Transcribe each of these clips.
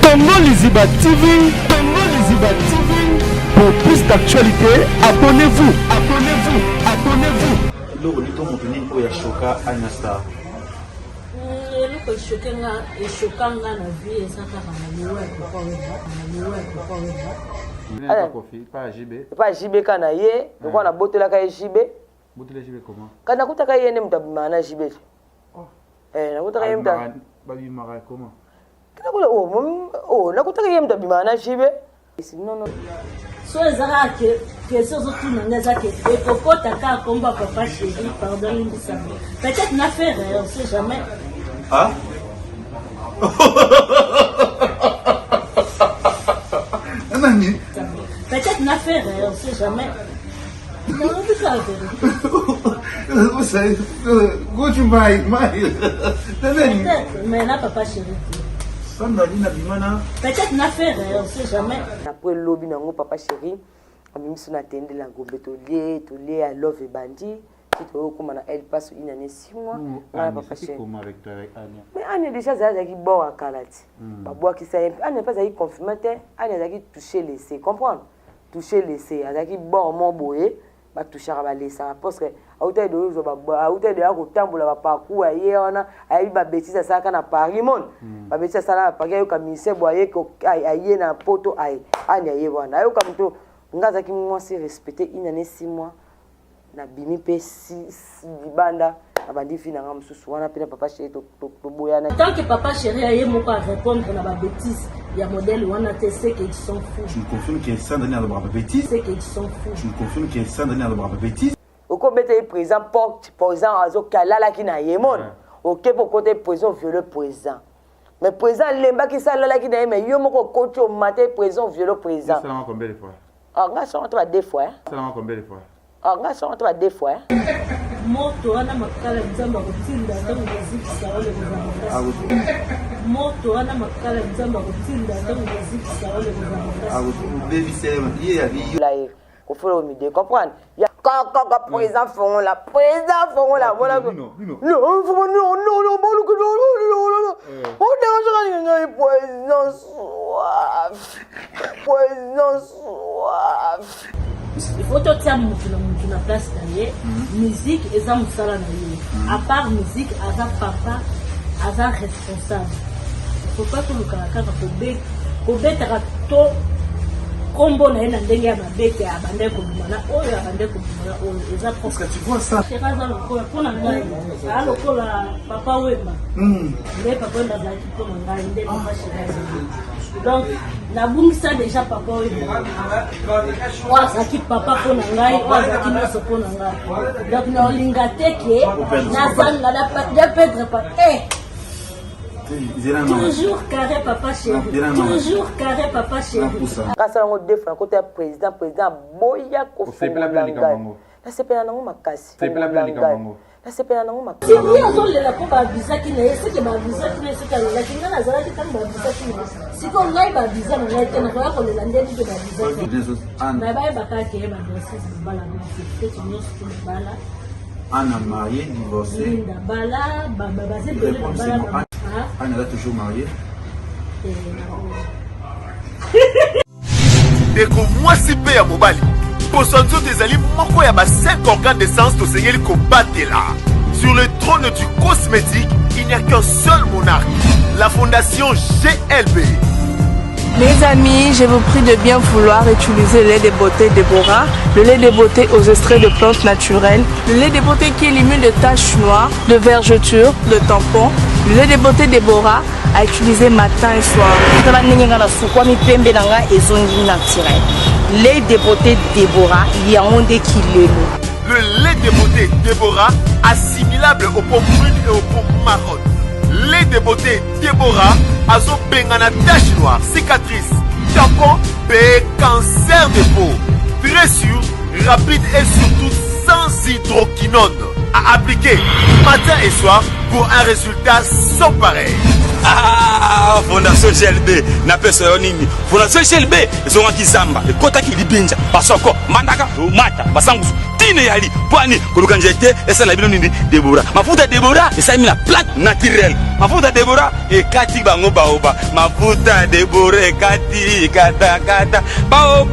Tongo Liziba TV, Tongo Liziba TV. Pour plus d'actualité, abonnez-vous, abonnez-vous, abonnez-vous. Loko ni to motuni ko ya shoka Anasta. Loko shokanga na vie ezaka na liwa ko Pas Kofi, pas JB. Pas JB kana ye, ndiko na botela ka JB. Botela JB comment? Kana kutaka ye ne mtabima na JB. Oh. Nakutaka ye mta. Babi mara comment? Kana kula nakutaka ye mtabima na JB. Non non. So ezaka que so tout nanga zake et kokota ka komba papa chéri pardon l'imisa. Peut-être n'a fait on sait jamais. Ah? Nani? Peut-être n'a fait on sait jamais. Non, c'est ça. Vous savez, go to my. Peut-être mais là papa chéri. Peut-être n'a fait on sait jamais. Après lobby nango papa chéri, amimi sona tende la gombe tolé à love et bandi. Qui te recommande elle passe une année 6 mois. Papa chéri. Comment avec toi avec Anya? Mais Anya déjà ça qui bon à Kalati. Babwa qui ça Anya pas ça confirmer Anya ça qui toucher laisser comprendre. Toucher laisser, ça qui bon mon boye. Ba toucher ba laisser parce que autant de zo ba autant de ko tambola ba parcours aye ona ayi ba bêtise ça kana Paris monde ba bêtise ça na Paris yo kamise boye ko aye na poto aye Anya ye wana yo kam to ngaza ki moi c'est respecter une année 6 mois na bimi pe 6 libanda abandi fina ngam susu wana pena papa chéri to boyana tant que papa chéri aye moko à répondre na ba bêtise ya modèle wana te c'est qu'ils sont fous. Tu me confirmes qu'il y a 100 années à la barbe bêtise? C'est qu'ils sont fous. Tu me confirmes qu'il y a 100 années à la barbe bêtise? Oko bete présent porte présent azo kalala ki na yemon OK pour côté présent violeux présent mais présent lemba ki sa lala ki na mais yo moko côté au matin présent violeux présent Ça l'a combien de fois? Ah nga so on te va deux fois Ça l'a combien de fois? Ah nga so on te va deux fois moto wana makala nzamba kotinda ntango bazikisa ole kozanga moto wana makala nzamba kotinda ntango bazikisa ole kozanga Baby c'est là il faut le midi comprendre ya quand présent font la voilà non non on dérange poison soif il faut tout ça na place d'aller musique et ça musala na yo à part musique asa papa asa responsable faut pas que le caractère ko betaka to kombo na ena ndenge ya mabete abande ko bimana oyo abande ko bimana oyo eza parce que tu vois ça c'est pas ça le pour na ngai alors ko la papa wema ndé papa ndaza ki ko ngai ndé papa chéri donc la bungisa déjà papa wema wa saki papa ko ngai wa saki na so ko ngai donc na linga teke na zanga la pas perdre pas toujours carré papa chéri. Toujours carré papa chéri. Grâce à mon défunt côté président boya ko c'est pas la likambango. La sepela nango makasi. C'est pas la likambango. La sepela nango makasi. Si bien on le la ko ba visa ki na c'est que ba visa ki na c'est que la kinga na zala ki tan ba visa ki na. Si ko ngai ba visa na ngai tena ko le la ndeni ke ba visa. Na ba ba ka ke ba dossier bala na c'est que nous sommes bala. Anna mariée, divorcée. Linda bala ba c'est bala. Anna est toujours mariée. Deko mwasi pe ya mobali poso nzoto ezali moko ya ba 5 organes d'essence tosengeli kobatela. Sur le trône du cosmétique, il n'y a qu'un seul monarque, la fondation GLB. Mes amis, je vous prie de bien vouloir utiliser le lait de beauté Déborah, le lait de beauté aux extraits de plantes naturelles, le lait de beauté qui élimine les taches noires, de vergetures, de tampons, le lait de beauté Déborah à utiliser matin et soir. Lait de beauté Déborah, il y a un des kilés. Le lait de beauté Déborah, assimilable aux pommes brunes et aux pommes marronnes. Lait de beauté Déborah, azo bengana tache noire, cicatrice, tampon, cancer de peau. Très sûr, rapide et surtout sans hydroquinone. À appliquer matin et soir pour un résultat sans pareil. Ah, Fondation GLB, na pesa yo nini? Fondation GLB, zonga kizamba, ekota kilibinja, basoko, mandaka, mata, basangu, tine yali, poani, kuluka njete, esa na bino nini, Deborah. Mafuta Deborah, esa mina plante naturelle. Mafuta Deborah, ekati bango baoba. Mafuta Deborah, ekati, kata, bao.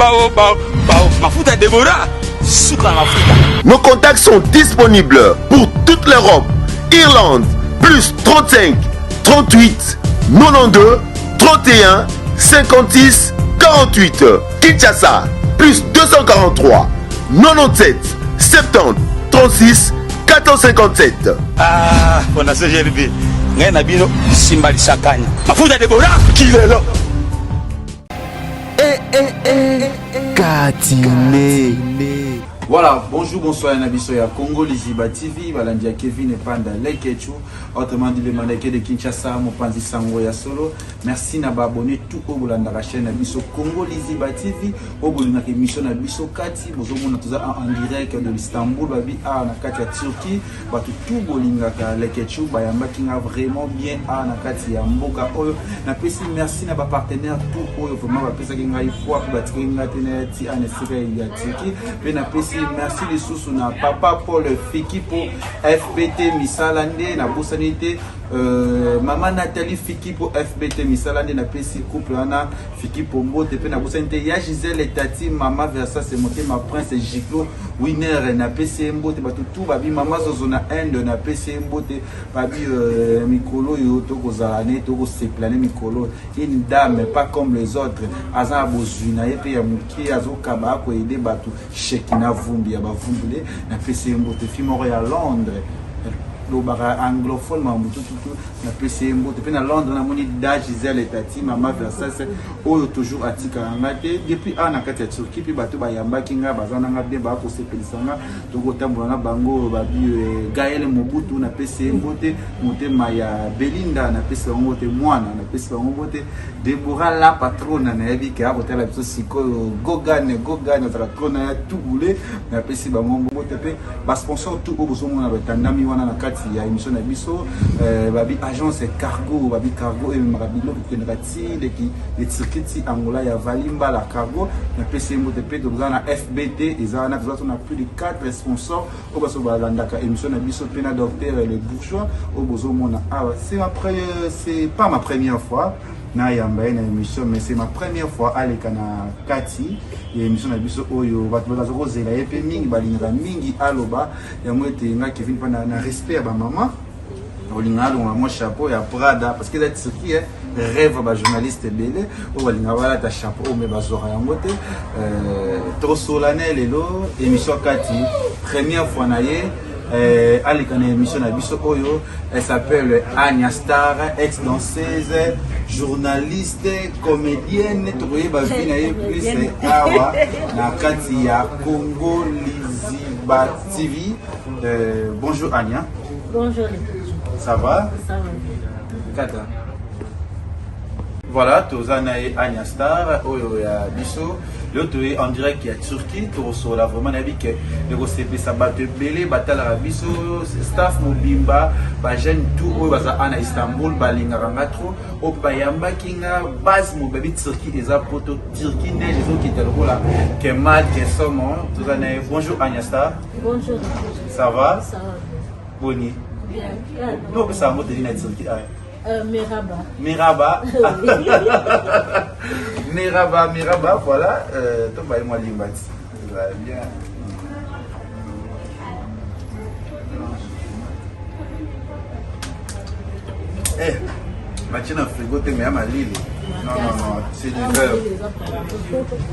Mafuta Deborah, sucre mafuta. Nos contacts sont disponibles pour toute l'Europe. Irlande, plus 35 38 92 31 56 48. Kinshasa, plus 243 97 70 36 457. Ah, Fondation GLB. Ngai na bino simbali sakanya. Mafuta Deborah, kilelo. Katine. Voilà, bonjour, bonsoir, Nabiso ya Congo, Liziba TV, Valandia Kevin et Panda Lekechu, autrement dit le mandaké de Kinshasa, Mopanzi Sango ya Solo. Merci d'avoir abonné tout au Bolanda la chaîne Nabiso Congo, Liziba TV, au Bolanda émission Nabiso Kati, Bozo Monatoza en direct de l'Istanbul, Babi A na Kati ya Turquie, Batu tout Bolinga Lekechu, Bayamba qui a vraiment bien A na Kati ya Mboka Oyo. Na pesi merci na ba partenaire tout Oyo, vraiment ba pesa kinga ifwa pour battre nga teneti anesika ya Turquie, pe na pesi merci les sous na papa Paul Fiki pour FBT Misalande na bosanité maman Nathalie Fiki pour FBT Misalande na pesi couple ana Fiki pour mbote pe na bosanité ya Gisèle et Tati maman versa c'est monté ma prince Giclo winner na pesi mbote batu tout babi maman zozona end na pesi mbote babi mikolo yo to kozala ne to ko se planer mikolo une dame pas comme les autres aza bozuna et pe ya muki azo kaba ko aider batu Shekina vumbi ya bavumbule na pesi mbote fimoro ya Londres le bara anglophone mamutu tout na pesi mbote pe na Londres na moni da Gisèle et Tati maman Versace oyo toujours atika ngate depuis ana kati ya Turquie puis bato bayamba kinga bazana nga bien ba ko sepelisanga to ko tambola bango babi Gaël Mobutu na pesi mbote motema ya Belinda na pesi mbote mwana na pesi mbote Deborah la patronne na yabi ka ko tala biso sikoyo gogane za kona ya tubule na pesi mbote pe ba sponsor tout ko bozo mona batandami wana na kati ya émission na biso babi agence cargo babi cargo et marabilo qui kenati les circuits Angola ya Valimba la cargo na pesi mbote pe donc na FBT ezana na plus de 4 sponsors au baso balandaka émission na biso pe na docteur les bourgeois au bozo mona c'est pas ma première fois na yamba na émission mais c'est ma première fois à lekana kati et émission na biso oyo bato bazo kozela epe mingi balinga mingi aloba ya mwete nga Kevin pa na respect ba maman olinga longa mo chapeau ya Prada parce que c'est ce qui est rêve ba journaliste belé o balinga wala ta chapeau mais bazora yango te trop solennel elo émission kati première fois na ye avec une émission na biso oyo, elle s'appelle Anya Star, ex-danseuse, journaliste, comédienne, trouvé bavina et plus awa na kati ya Congo Liziba TV. Bonjour Anya. Bonjour. Ça va? Ça va. Kata. Voilà, tozana et Anya Star, oyo ya biso. L'autre est en direct qui est Turquie, Toroso là vraiment nabi que le CP ça bat belé batala biso staff mobimba ba jeune tout o baza ana Istanbul balinga rangatro o bayamba kinga base mo babi Turquie eza poto Turquie ne les autres qui étaient là que mal que sommes tous années. Bonjour Anya Star. Bonjour. Ça va? Ça va. Boni. Bien. Donc ça monte dans Turquie. Miraba. Miraba, voilà. Toi, bah, moi, Limbati. Bien. Eh, Mathieu dans le frigo, t'es même à Lille. Non, c'est du verre.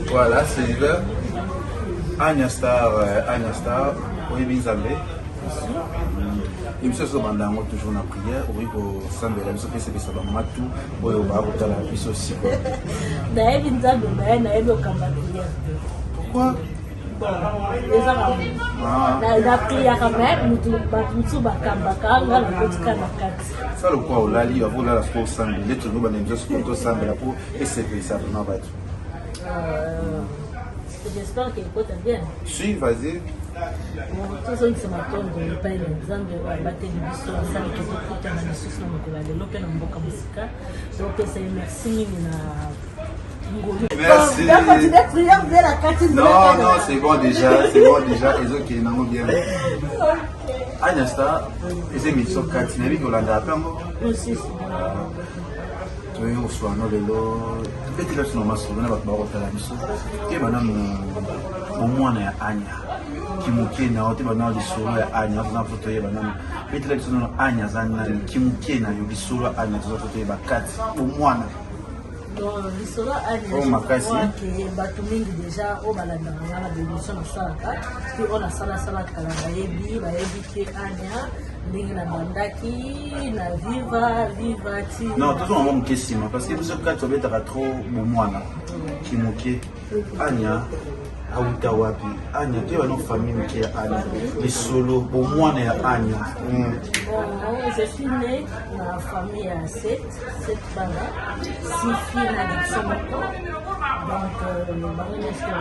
Voilà, c'est du verre. Anya Star, oui, Binzambe. Il me semble que toujours en prière, oui, pour s'embêter, il me semble que c'est ça, matou, oui, on va voter la puce aussi. D'ailleurs, il nous a donné pourquoi? La prière quand même, ça le quoi, on l'a lu, avant la pour s'embêter, les tout le monde aime juste pour s'embêter pour essayer ça vraiment battre. J'espère qu'il peut bien. Si, vas-y. tozongisa matondo epai na nzambe oyo abateli biso asali tokokutana lisusu na mokolo ya lelo mpe na mboka mosika topesa ye merci mingi na Merci. Non, non, c'est bon déjà. Ils ont qui n'ont bien. Agnasta, ils aiment sur Kati, n'avez pas la aussi. Oui, on soit non de l'eau. Peut-être que c'est normal, on a pas de la mission. Et madame, au moins, on a Anya. Qui mouké na ote bana de solo ya Anya, on a photo ya bana. Peut-être que c'est non Anya zana qui mouké na yo de solo Anya, on a photo ya Kati. Au moins. lisolo aliake bato mingi deja oyo balandaka nga na bémission nasalaka mpe oyo nasalasalaka kala bayebi ke ania ndenge na bandaki na viva ti non toujours mwa moke nsima parce que biso kati tobetaka trop bomwana kimoke ania auta wapi ania te bano famille moke ya ania lisolo bomwana ya ania je suis né na famille ya 7 bana 6 filles na garçon moko donc bango nyonso na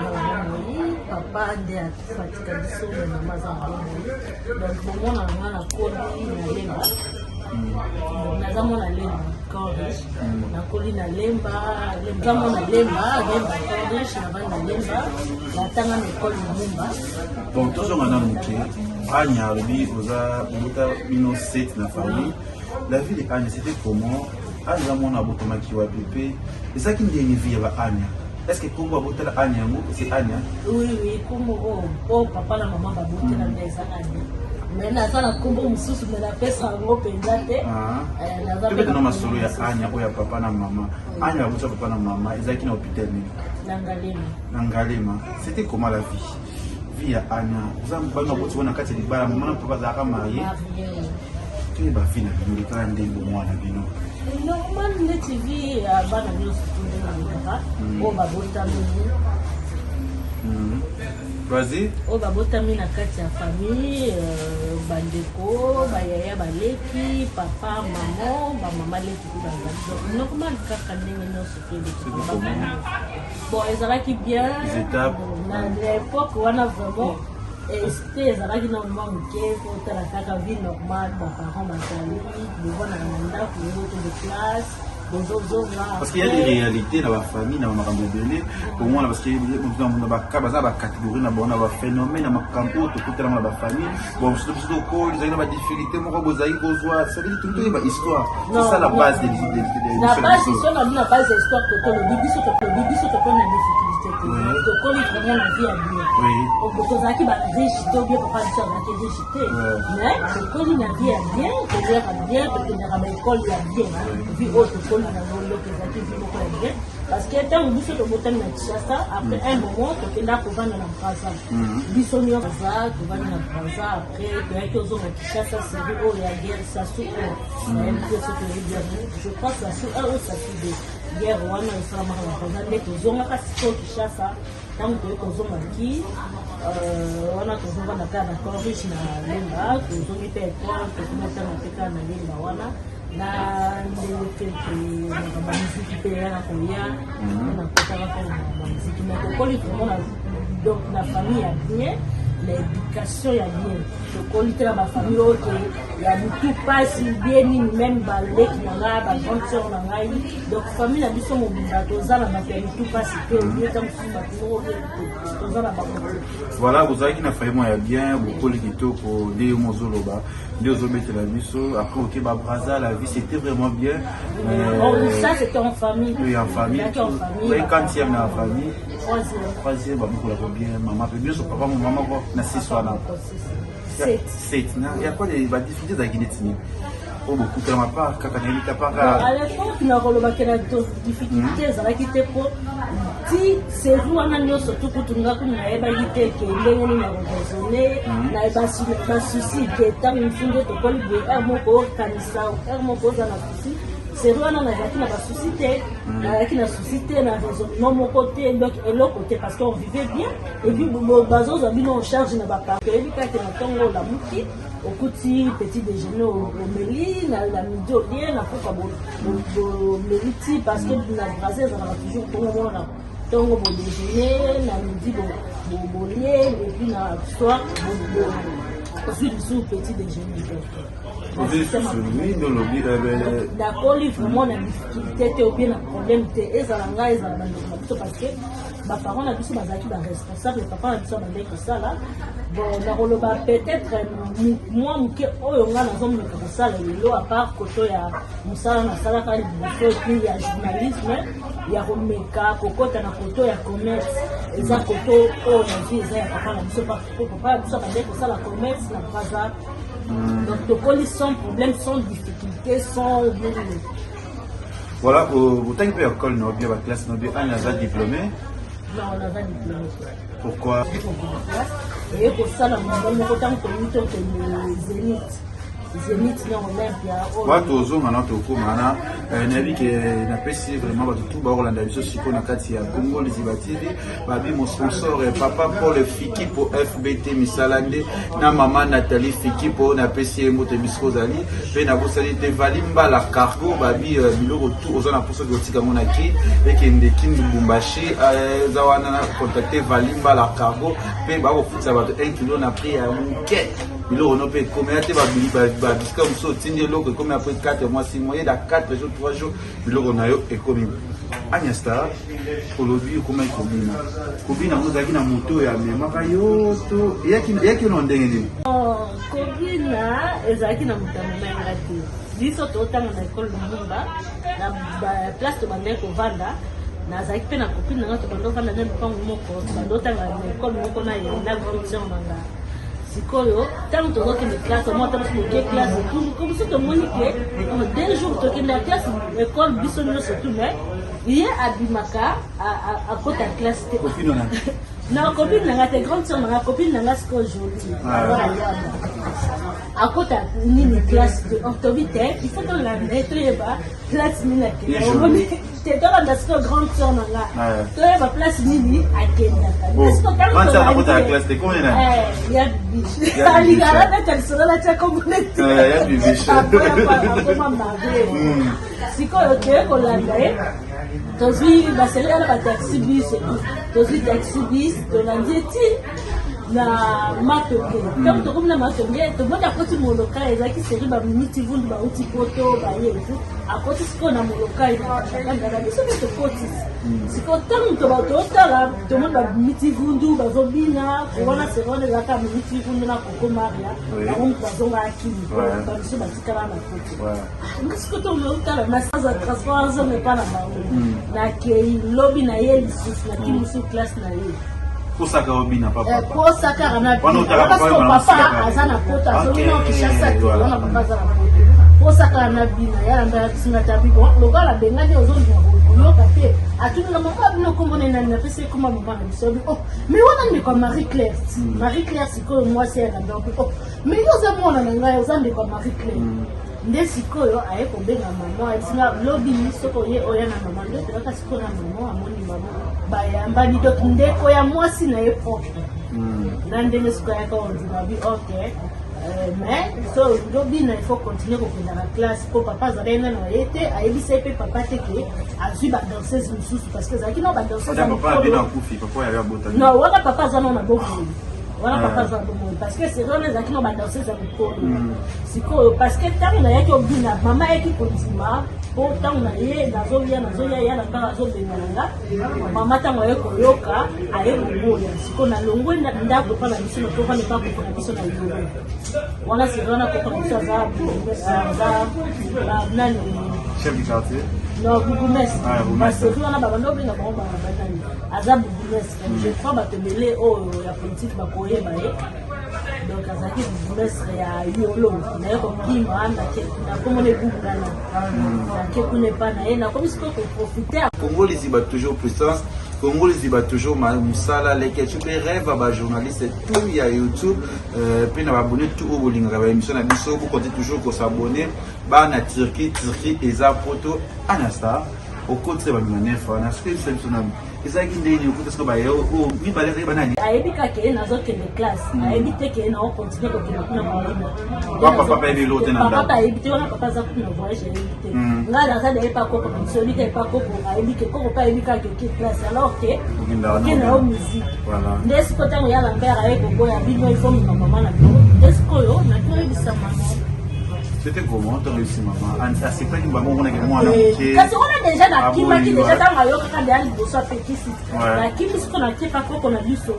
bomoi papa nde afatika biso me mama aza na bomoi donc bomona nga nakoli na lemba naza mona lemba corrish nakoli na lemba naza mona lemba corrish navandi na lemba natanga na ekole lumumba bon tozonga na moke Anya alobi oza bota bino 7 na famille la vie de Anya c'était comment Anya mona botomaki wa bébé ezaki ndenge vie ya ba Anya est-ce que Congo abotela Anya yango c'est Anya oui Congo oh papa na maman babotela ndeza Anya mais nazala kombo mosusu me napesa yango mpenza te tobetana masolo ya Anya oyo ya papa na mama Anya abotisa papa na mama ezalaki na hôpital nini na Ngalema c'était comment la vie ya Anya oza bana boti wana kati ya libala mama na papa azalaka maye toye bafi na bino lekala ndenge omwana bino normal neti vie ya bana nyonso ndenge nalobaka oyo babotami vas-y oyo babotami na kati ya famille bandeko bayaya baleki papa bamama leki mpe bazali donc normal kaka ndenge nyonso mpe bon ezalaki bien na l'époque wana vraiment te ezalaki na moma moke kotala kaka vie normale baparent bazali bovandaka na ndako oto de classe parce qu'il y a des réalités dans la famille, dans la famille pour moi parce qu'il y a des catégories dans la phénomène dans la campo tout côté dans la famille bon surtout quand ils ont des difficultés moi vous avez besoin ça veut dire tout une histoire c'est ça la base des la base c'est la base de l'histoire que le bibiso to connaît la difficulté to connaît vraiment la vie à bien oui on peut dire qu'il va réussir bien pour pas dire qu'il va réussir mais to connaît la vie à bien to dire à bien to tenir à l'école à bien vie autre parce que tant que vous êtes na Kinshasa après un moment tu là pour vendre na Braza biso nyo Braza tu vendre na Braza après tu es aux Kinshasa c'est où la guerre ça sous je crois que ça sous ça sous guerre wana isama na Braza mais tu zonga ka siko Kinshasa tant que tu zonga ki wana tu zonga na kana corrige na lemba tu zonga pe quoi tu commence na teka na lemba wana na ndenge muziki mpe eyaka koya nakotaka mpo na muziki mais tokoli vraiment donc na famille ya bien l'éducation ya bien tokoli te na bafamille oyo ya mutu mpasi bien nini même baleki na ngai bagrande sœur na ngai donc famille na biso mobimba toza na bato ya mutu mpasi te oyeta mosusu bato moko toza na bango voilà bozalaki na famille ya bien bokoli kitoko nde mozoloba nde ozobetela biso après oke babraza la vie c'était vraiment bien ça c'était en famille oui en famille oui quantième na famille troisième babokolaka bien mama pe biso papa mama ko na 6 wana 7 na ya quoi des difficultés ezalaki neti nini oyo bokutelama pa kaka nayebita paka à l'époque nakolobaki na difficulté ezalaki te mpo ti série wana nyonso tukutunga kuna nayebaki te ke ndenge nini na koraisonne na basusi ke ntango mosunge tokoli boye ere moko okanisa ere moko oza na susi série wana nazalaki na basusi te nazalaki na susi te na raisonnement moko te donc eloko te parce qu'on vivait bien et puis bazozwa bino en charge na bapart toyebi kaka na ntongo olamuki okuti petit déjeuner omeli na midi olie na poka bomeli ti parce que na Braza ezalaka toujours komomona donc bon déjeuner na midi bon et puis na soir bon aussi du petit déjeuner. D'accord, vraiment la difficulté ou bien le problème et ça parce que ma parents n'a plus responsable papa n'a plus que ça là bon la peut-être moi on a dans zone comme ça le à part koto ya musala na sala ka puis ya journalisme ya romeka kokota na koto ya commerce eza koto o na vie eza ya papa na plus papa na plus ça la commerce na bazar. Donc, le colis sans problème, sans difficulté, sans. Voilà, vous avez fait l'école, la classe, on a diplômé. Non, on n'a pas diplômé. Pourquoi? Et pour ça, on a autant que les Zénith. Zénith, non, Olympia. Watu ozonga na tokoma na nabi ke na pesi vraiment ba tout ba Rolanda biso siko na kati ya Congo Liziba TV babi mon sponsor papa pour le Fiki pour FBT Misalande na maman Nathalie Fiki pour na pesi moto bisko zali pe na bosali te valimba la cargo babi biloko tout ozana poso de tika monaki pe ke ndeki Lubumbashi zawana na contacter valimba la cargo pe ba ko futsa ba 1 kilo na prix ya muke bilo on peut commettre ba biscuit comme ça tindi loko comme après 4 mois 6 mois il y a 4 jours 3 jours bilo on a yo et comme Agnesta olobi comme kobina muzaki na moto ya mema kayo to yaki no ndenge ni kobina ezaki na mutana na ngati biso to tanga na école Lumumba na place to bande ko vanda na zaki pe na copine na to bando vanda na mpango moko bando tanga na école moko na na grande manga sikoyo tant to zoke de classe moi tant que classe comme ça to monique deux jours to kenda classe école biso no surtout mais il y a abimaka à côté de classe copine na non copine na ta grande sœur na copine na ce que aujourd'hui à côté ni classe de orthobité il faut qu'on la mette ba classe ni la c'est dans la grande sœur na là toi ba place ni à kenda est-ce que quand tu as la classe de combien il y a biche ali gara na tel sera la tia comme il y a biche après maman sikoyo ke ko la tozi baseli ala ba taxi bus tozi taxi bus to na ndieti na matoke donc to comme na matoke to boda koti moloka ezaki seri ba minute vundu ba uti poto ba yetu akoti siko na moloka ina na biso to koti siko tangu to ba to tala to mo ba minute vundu ba zobina wana serone za ka minute vundu na koko maria on ba zonga akili ba biso ba tikala na koti siko to mo tala na sa transport zo me pa na ba na ke lobby na ye na kimusu classe na ye Kosaka obina papa. Kosaka na parce que papa azana poto azona kishasa tona papa azana poto. Kosaka na bina ya nda singa tabigo lokala bengani ozonja yo kape atuni na mama bino komone na pese kuma mama na bisobi oh mais wana ni kwa Marie Claire Marie Claire siko moi c'est na donc oh mais yo za mona na ngai ozande kwa Marie Claire nde sikoyo aye kobenga mama esinga lobi soko ye oya na mama nde teka siko na mama amoni mama bayamba ni donc ndeko ya mwasi na ye propre na ndenge siko ya ko ndima bi ok mais so lobi na il faut continuer kokenda na classe pour papa zarena na yete ayebisa pe papa teke azui ba danseuse mususu parce que zaki no ba danseuse papa bina kufi papa ya bota non wana papa zana na boku wana papa za bomo parce que c'est vrai les aki no ba danseuse amiko siko parce que tant na yaki obina mama yaki kontima po tant na ye nazoya ya na kala zo benanga mama tango yeko yoka aye boya siko na longo ndako pa na biso to pa ne pa ko na biso na yo wana c'est vrai na ko na biso za nani chef du quartier non bourgmestre parce que on a ba ndobi na ba banani aza bourgmestre je crois ba te mêler au la politique ba koye ba ye donc azaki bourgmestre ya yolo na yo kima na comme les bourgana na ke kune pa na ye na comme si ko profiter Congo Liziba toujours puissance Congo Liziba toujours musala leke tu peux rêve ba journaliste tout ya YouTube puis na abonner tout au bolinga ba émission na biso vous comptez toujours ko s'abonner ba na Turquie eza photo Anasta au côté de la nef, on a ce que c'est son nom. Et ça qui n'est pas ce que bah oh mi balé banani. Ayebi ka ke na zo kende classe. Ayebi te ke na on continue ko kende na Papa papa ebi l'autre na papa ayebi te wana papa za kuna voyage ayebi te. Nga da za de pa ko ko soli te pa ko ko ayebi ke ko pa ayebi ka ke classe alors que ke na o musique. Voilà. Ndesi ko tango ya lambert ayeko boya bino il faut mi maman na bino. Ndesi ko yo na ko ebisa maman. C'était comment ton réussi maman? Ah c'est pas que maman on a que moi là. Parce qu'on a déjà la kima qui déjà dans mayo quand il y a le dossier petit. La kima ce qu'on a fait pas qu'on a biso.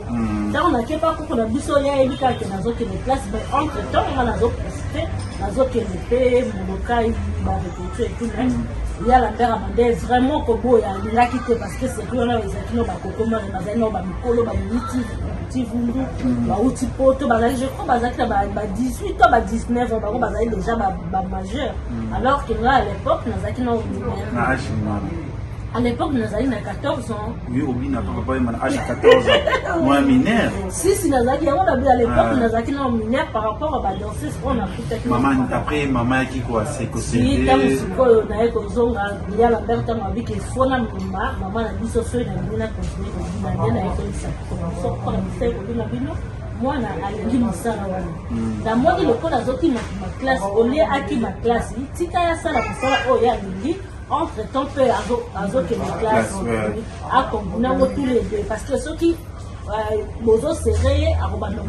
Là on a fait pas qu'on a biso il y a éduqué que nazo que les classes mais entre temps on a nazo presté nazo que les paix mon local va répéter et tout même. Il y a la mère amandé vraiment kobo ya la quitter parce que c'est que on a les akino ba kokoma na bazano ba mikolo ba miti tivundu ba uti poto ba je crois bazaki ba 18 ans ba 19 ans ba ko bazali déjà ba majeur alors que là à l'époque nazaki na à l'époque nous avons 14 ans. Oui, oui, n'a pas âge 14 ans. Moi mineur. Si nazaki on a vu à l'époque nous avons mineur par rapport à danser on a pris technique. Maman après maman qui quoi c'est que c'est. Si tant que na eko zonga il y a la mère tant avec que fona maman na biso feu na bina continuer ko bina na eko ça comme ça pour faire ko bina bino. Moi na alingi musala wana. Na moni lokola zoki ma classe au lieu aki ma classe tika ya sala musala o ya lingi. Entre temps, peu azo que les classes à combiner tous les deux parce que ceux qui bozo serré à rebattre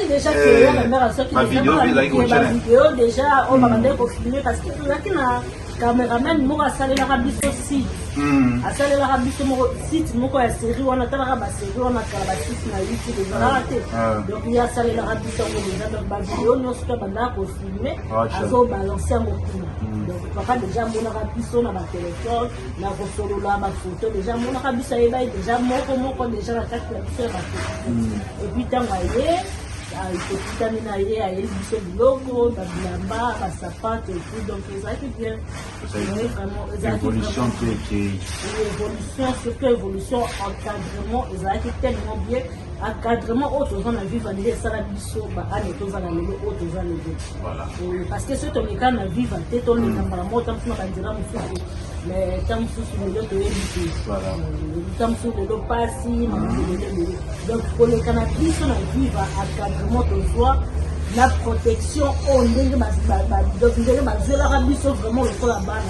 déjà que la mère a ceux qui vidéo déjà on va demander pour filmer parce que là qui na caméraman mo a salé la rabiso aussi a salé la rabiso mo site mo ko ya série on a tala ba série on a kala site na YouTube déjà raté donc il y a salé la rabiso mo déjà donc ba vidéo no ce que banda ko filmer azo balancer mo donc papa déjà mon rabiso na ba téléphone na ko solo la ba photo déjà mon rabiso e ba déjà moko déjà la carte la biso ba et puis tant aye il faut tout terminer à l'édition du logo, d'Abilamba, à Sapato et tout, donc ça a été bien. C'est l'évolution qui est. L'évolution, surtout l'évolution, encadrement, ça a été tellement bien. Encadrement, autres gens ont vu valider ça la biso, à l'étoile à l'étoile, autres gens les deux. Voilà. Parce que ceux qui ont vu valider, tout le monde a mort, tant que nous avons dit, mais tant que nous avons dit, voilà. Tant que nous avons passé, donc pour les cannabis, on a vu encadrement de soi, la protection, on est donc nous avons vu vraiment le col là-bas,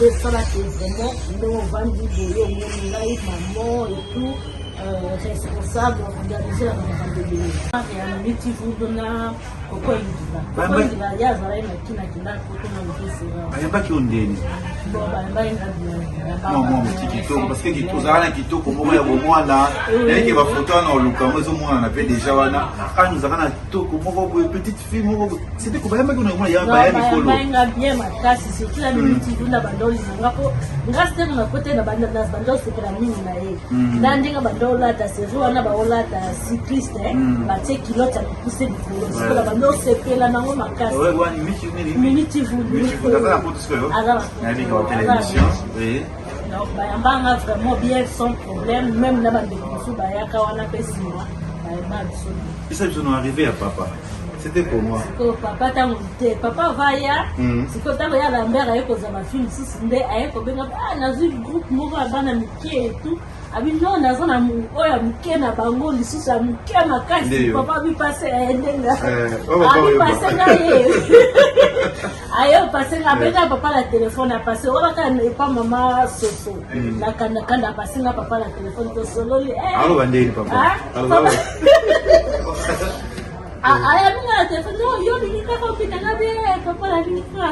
le salaire vraiment, nous avons vendu des maman et tout. Responsable organiser la rendez-vous. Et miti vudona koko yiba. Koko yiba ya zara ina kina koko na mkisi. Ayamba ki ondeni. Bon ba ina bien. Maman kitoko parce que kitozala kitoko mo ya bomwana. Et qui va photo na luka mo zo mwana na pe déjà wana. Ah nous avons kitoko mo petite fille mo c'était ko bayamba ki na ya ba ya mikolo. Ba ina bien makasi surtout la miti vudona bandoli ngapo. Ngaste na côté na bandoli c'est la mini na ye. Ndinga bandoli la ta séjour on a baola ta cycliste ba tie kilote à pousser du vélo parce que la bande c'est pe la nango makasi ouais ouais minute vous la photo ce que na bi ko télévision oui donc ba yamba vraiment bien sans problème même la bande de ba ya ka wana pesi moi ba biso et ça ils sont arrivés à papa. C'était pour moi. Papa t'as papa va ya. C'est quand t'as ya la mère avec aux amafilles si c'est avec au benga na zu groupe moko bana mike et tout. Abi non na zona oya mike na bango lisusu ya mike makasi papa bi passer ndenga. Abi passer na ye. Ayo passer na benga papa la téléphone a passer ola ka pas maman soso. La kanda passer na papa la téléphone to solo. Allo bandeli papa. Allo. Aya minga téléphone non yo bi ka ko pitanga bi papa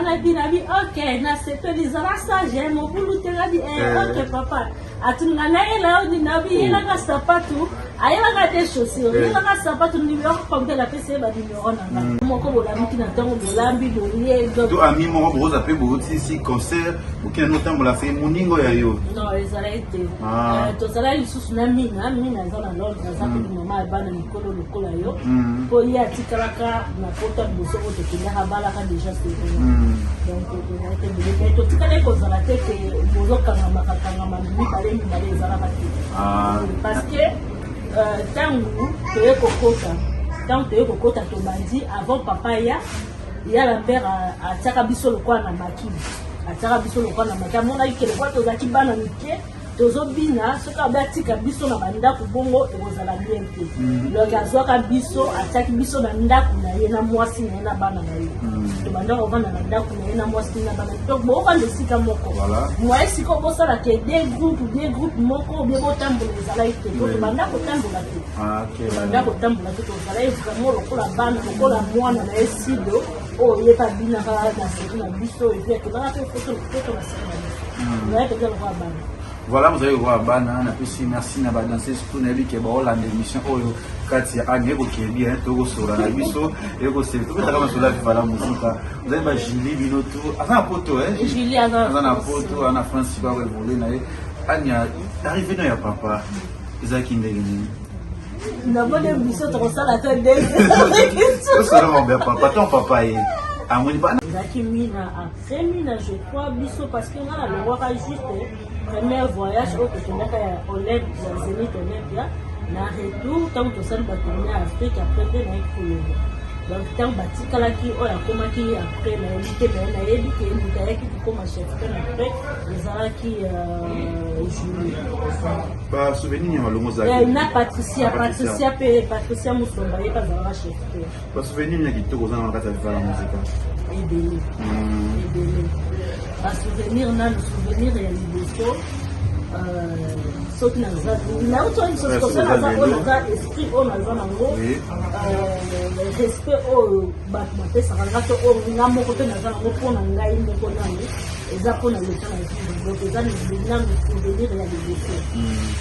la bi na bi OK na c'est les ala ça j'aime au boulot te la bi OK papa atunga na ela ni na bi ela ka sapatu aya ka te chaussures ela ka sapatu ni yo ko de la PC ba numéro na moko bola miki na tango bolambi bolie to ami mo boza pe bo si concert ou ken no tambo la fait moningo ya yo non les ala été to sala lisusu na mina za na lolo za ko mama bana mikolo lokola yo ko ya tikalaka na kota boso ko te kina habala ka déjà c'est donc on a été bien to tikale ko za la tête bozo kanga makakanga mami bale za la parce que tangu to kokota to bandi avant papa ya la mère a tiaka biso le quoi na makini ataka biso lokwa na mata mona ikele kwa tozaki bana mike tozobina soki abatika biso na bandako bongo ekozala bien te donc azwaka biso atiaki biso na ndako na ye na mwasi na ye na bana na ye tobanda kovanda na ndako na ye na mwasi na bana donc bookanda esika moko moye sika obosala ke des groupe moko obie botambola ezala ete tobanda kotambola te tobanda kotambola te tozala evvraiment lokola bana lokola mwana na ye sido oyo ye babinaka na seki na biso evi tozala pe foto na seki na biso moye toza lokola bana. Voilà, vous allez voir Bana, on a pu si merci na ba danser tout na bi ke ba la émission oyo kati ya ane ko ke bien to so la biso et ko se to ka so la viva la musique. Vous avez ba Julie Binoto, ana poto Julie ana poto, ana Francis ba voler na anya arrivé na ya papa. Ezaki ndengeni. Na bonne biso to ça la tête de. C'est vraiment bien papa, ton papa est Zaki mina après mina je crois biso parce que on a le roi juste premier voyage au Kenya ya Olympe ya Zénith Olympia na retour tant que ça va tourner à Afrique après na Kolobo donc tant batikalaki o ya komaki après na elite na yebi ke ndayaki koma chef après ezalaki Julie ba souvenir ya longo za na Patricia Musomba ye bazala chef ba souvenir ya kitoko za na kata ya la musique ebele ba souvenir na souvenir ya liboso soki naza nautoki soki naza esprit oyo naza nango respect oyo bato bapesaka nga to oyo nga moko mpe naza nango mpona ngai moko nani eza mpona leta na donc eza na souvenir ya liboso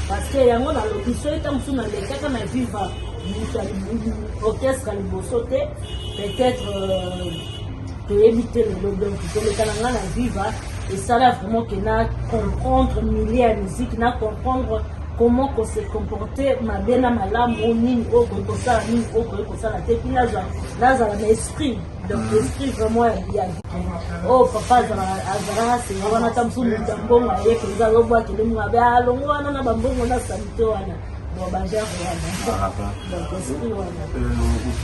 parce que yango nalobi so eta mosusu nalekaka na viva orchestre liboso te peut-être toyebi te lelo donc toleka na nga na viva et ça là vraiment que na comprendre milieu ya musique na comprendre comment qu'on se comporter mabe na malamu nini oyo kosala nini oyo kosala te puis nazala na esprit donc esprit vraiment ya oh papa azala asenga wana ta mosusu moto mbongo ayeke eza lobwakele mungabe alongo wana na bambongo na samite wana bon bajere wana donc esprit wana ok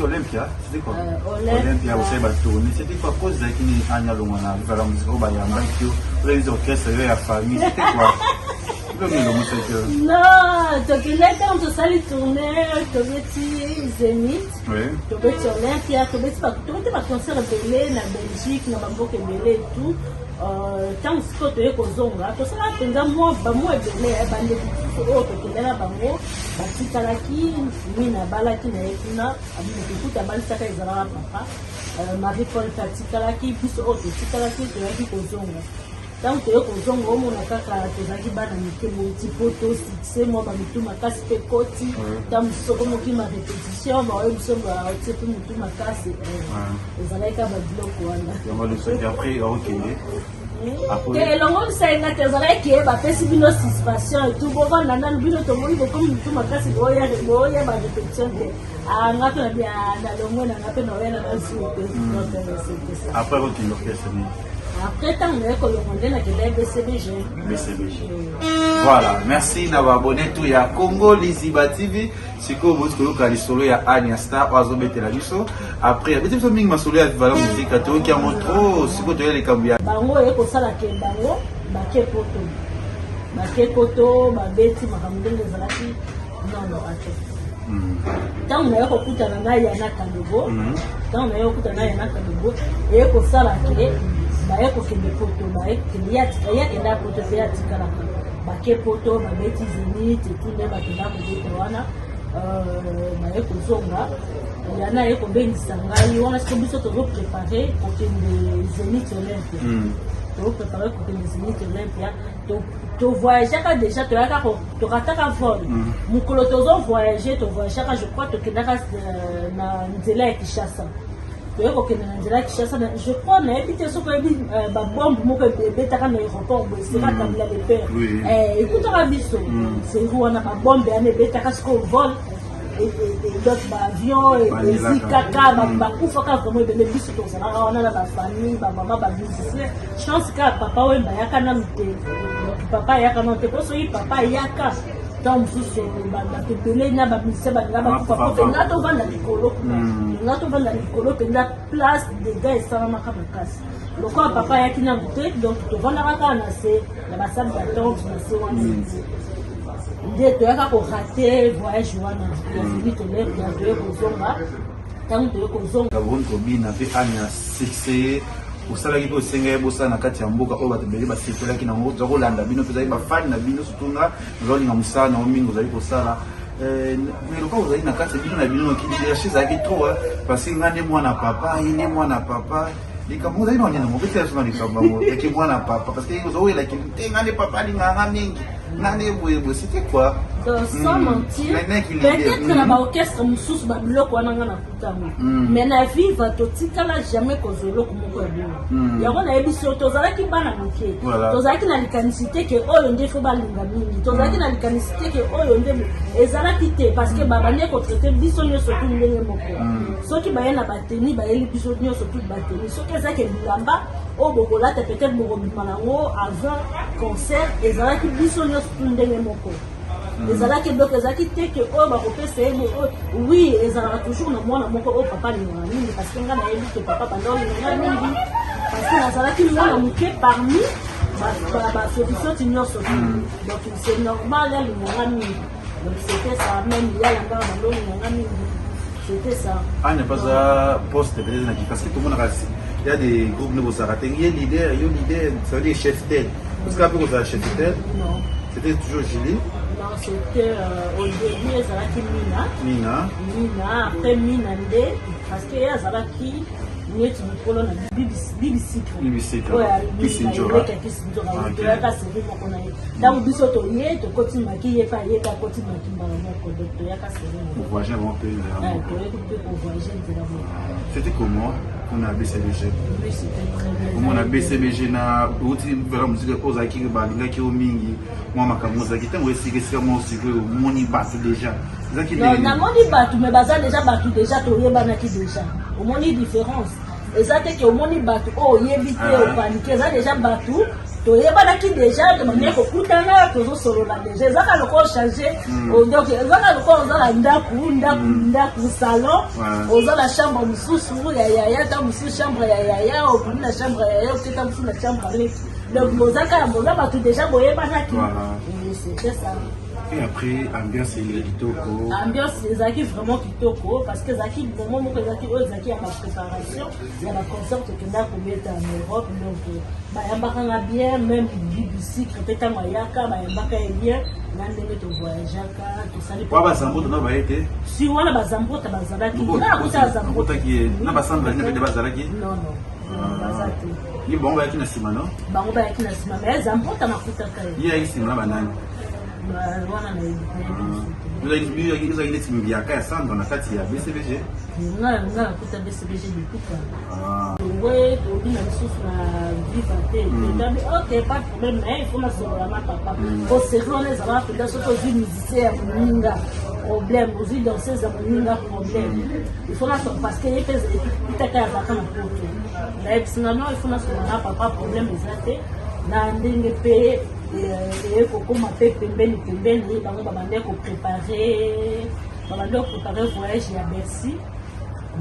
Olympia c'était quoi Olympia vous savez tourner c'était quoi cause zakini anya longo na viva la musique au bayamba kio les orchestres ya famille c'était quoi non tokendaki ntango tosali tourner tobeti Zénith tobeti Olympia tobeti baconcert ebele na Belgique na bamboka ebele et tout ntango sikoyo toye kozonga tosala mpenza bamwa ebele bandeki oyo tokendela bango batikalaki mina abalaki na ye kuna motukuta abalisaka ezalaka papa Marie Paul atikalaki biso oyo totikalaki toyaki kozonga ntango toye kozonga omona kaka tozalaki bana mike moti po to succès mwa bamitu makasi mpe koti ntango mosusu okomoki ma répétition baoye biso baotie mpe motu makasi ezalaki ka babiloko wana elongo bisayenga te ezalaki ye bapesi bino suspension etu bovanda nanu bino tomoni bokomi motu makasi boya barépétition te nga mpe nalongwe nanga mpe naoyana nasuo te après okende orchestre après tant que le monde n'a que BCBG. Voilà, merci d'avoir abonné tout ya Congo Liziba TV. C'est comme vous que le solo ya Anya Star oiseau bete la biso. Après il y a des choses ma solo ya Viva la musique à tout qui a montré c'est quoi les cambia. Bango e ko sala ke bango ba ke poto. Ba ke poto ba beti makamudenge zalaki non ate. Tant na yo kuta na ya na kandogo. Tant na yo kuta na ya na kandogo e ko sala ke baye kokende poto baye kokende yakenda poto pe yatikalaka bake poto babeti Zénith etu nde bakenda kobeta wana baye kozonga yana ye kobengisa ngai wana siko biso tozoprépare kokende Zénith Olympia tozoprépare kokende Zénith Olympia tovoyageaka déjà toyaka tokataka vol mokolo tozovoyage tovoyageaka je crois tokendaka na nzela ya Kinshasa toye kokende na nzela ya Kinshasa je crois nayebi te soki oyebi babombe moko ebetaka na aéroport boye sera kabila le père ekutaka biso seru wana babombe wana ebetaka sikoyo vol donc baavion ezikaka bakufaka vraimen ebele biso tozalaka wana na bafamille bamama bamusicien chance kaka papa wemba ayaka nanu te papa ayaka nanu te mpo soki papa ayaka tant mosusu bapepele na bamise balinga bakufa po nga tovanda likolo nga tovanda likolo mpenza place de gars esalamaka makasi lokola papa ayaki nango te donc tovandaka kaka na se na basali batante na se wana nde toyaka korate voyage wana yafili toleya toye kozonga ntango toye kozonga boni kobina mpe ania succès osalaki mpe osenga ye bosala na kati ya mboka oyo bato ebele basepelaki nango oza kolanda bino mpe ozali bafani na bino surtout nga ozalinga mosala nango mingi ozali kosala mais lokola ozali na kati ya bino na bino kiache ezalaki trop parce que nga nde mwana papa ye nde mwana papa likambo ozali na onena mope te azona likambo yango yaki mwana papa parce que ozoyelaki te nga nde papa alinganga mingi nga nde boyeboye c'était quoi sans mentir peut-être na baorchestre mosusu babiloko wana nga nakutango mais na viva totikala jamais kozwa eloko moko ya bino yango nayebi so tozalaki bana moke tozalaki na likanisité ke oyo nde fo balinga mingi tozalaki na likanisité ke oyo nde ezalaki te parce que babandi kotraite biso nyonso tu ndenge moko soki baye na bateni bayeli biso nyonso tu bateni soki ezalaki bilamba oyo bokolata peut-être bokobima nango avant concert ezalaki biso nyonso tu ndenge moko ezalaki donc ezalaki te ke oyo bakopesa ye oui ezalaka toujours na mwana moko oyo papa alingaka mingi parce que nga nayebi ke papa banda olinganga mingi parce que nazalaki mwana moke parmi basofisoti nyonso donc c'est normal alinganga mingi donc c'était ça même yalangaka banda olinganga mingi c'était ça ane pas poste peut-être na parce que tout le monde il y a des groupes ne vous arrêtez il y a leader ça veut dire chef d'aile parce qu'après vous avez chef d'aile non c'était toujours Julie. Non, c'était au début, Zalaki Mina. Mina, après Mina Nde, parce qu'il y a Zalaki, nous étions pour le BBC. BBC, oui, Kisinjora. Donc, bisoto yé, to koti maki yé pa yé ta koti maki mbaramoko, donc to yaka seri. Pour voyager avant peu de la mort. Pour voyager de la mort. C'était comment on a BCBG? Oui, c'était très bien. Comment on a BCBG na outi vers musique aux acquis balinga ki o mingi moi makamuza ki tango esike sika mo sike moni batu déjà. Non, na moni batu mais baza déjà batu déjà to yebana ki déjà. Au moni différence. Ezate ke au moni batu o yebite o panique eza déjà batu toyebanaki déjà de manière kokutana tozosolola déjà ezaka loko changer donc ezaka loko ozala ndaku salon ozala chambre mosusu ya yaya ta mosusu chambre ya yaya okuni na chambre ya yaya oketa mosusu na chambre aleki donc bozaka boza bato déjà boyebanaki c'était ça. Et après, ambiance et kitoko. Ambiance, ezaki vraiment kitoko parce que zaki moment moko ezaki ozaki ya préparation ya ba concert que nda kometa en Europe donc bayambaka bien même BBC peut-être mayaka bayambaka bien na ndenge to voyageaka to sali kwa bazamboto na baete si wana bazamboto bazalaki na kuta zamboto ki na basambra ne bede bazalaki non bazati ni bongo yaki na sima no bango ba yaki na sima mais zamboto na kutaka ye yaki sima na banani wana na vous avez dit que ya kaya sandra na kati ya BCBG nga kuta BCBG bikuka ouais to bina lisusu na viva te ok pas de problème mais il faut na solola na papa au secret les avant peut-être surtout aux musiciens ya moninga problème aux danseuses ya moninga problème il faut na parce que yepes itaka ya baka na poto na episina non il faut na solola na papa problème ezate na ndenge pe kokoma mpe pembeni bango babande koprépare voyage ya Bercy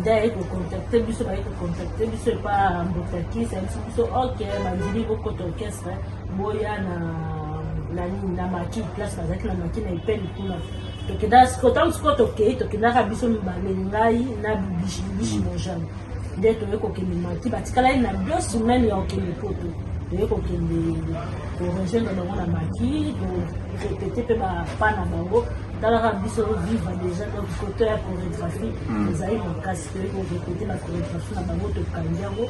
nde aye kocontacte biso baye kocontacte biso epa mbotaki sayebisi biso ok bandimi bokota orchestre boya na maki place bazalaki na maki na epeli kuna tokenda kotango siko tokei tokendaka biso mibale ngai na bibishi mojane nde toye kokende maki batikalai na 2 semaines ya okende poto toye kokende korejoindre bango na maki topete mpe bapa na bango talaka biso vivre déjà donc côté ya chorégraphie ezali makasi toye korepete bachorégraphie na bango tokandi yango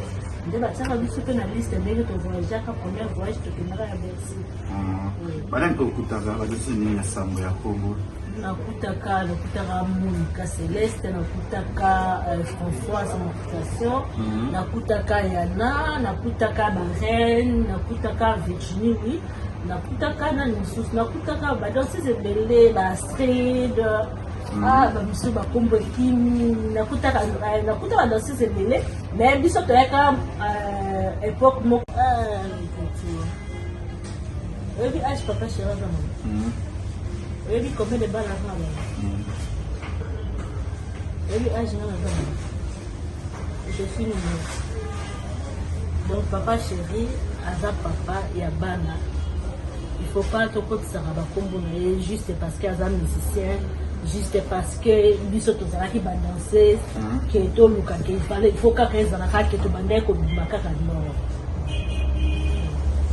nde batiaka biso mpe na liste ndenge tovoyageaka première voyage tokendaka ya Bercy. banani mpe okutaka badosi nini ya sango ya Congo? nakutaka Monica Celeste, nakutaka Françoise Nakutation, nakutaka Yana, nakutaka Barène, nakutaka Virginie, oui, nakutaka Nanissus, nakutaka badanseuse ebele, ba Astrid, babiso bakombo ekimi, nakutaka badanseuse ebele, mais biso toyaka époque moko oyebi age papa chéri azama Et puis combien de balles avant et puis âge je suis numéro. Donc papa chéri, Aza papa et Abana. Il faut pas trop que ça va combiner juste parce qu'Aza musicien, juste parce que lui surtout ça qui va danser, que tout le cas qu'il fallait, il faut qu'à 15 ans que tu bandes comme du macaque à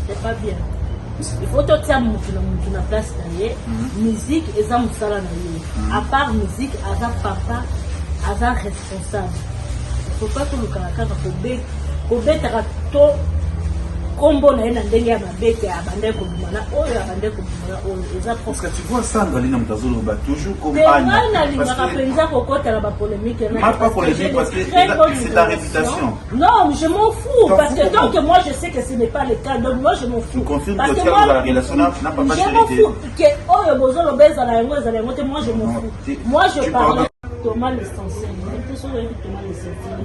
c'est pas bien. Il faut tout ça na place d'ailleurs. Musique et ça musala na. À part musique, Aza papa, Aza responsable. Il faut pas que le caractère faut bêter tout combo na ena ndenge ya mabete abande ko bimana oyo abande ko bimana oyo eza parce que tu vois ça dans l'ina mtazolo ba toujours comme Anya parce que penza ko kota la ba polémique pas polémique parce que c'est ta réputation. Non, je m'en fous parce que donc moi je sais que ce n'est pas le cas donc moi je m'en fous. Tu confirmes que moi la relation n'a pas je m'en fous que oyo bozolo beza la yango ezala yango te moi je m'en fous. Moi je parle Thomas l'essentiel. Thomas l'essentiel.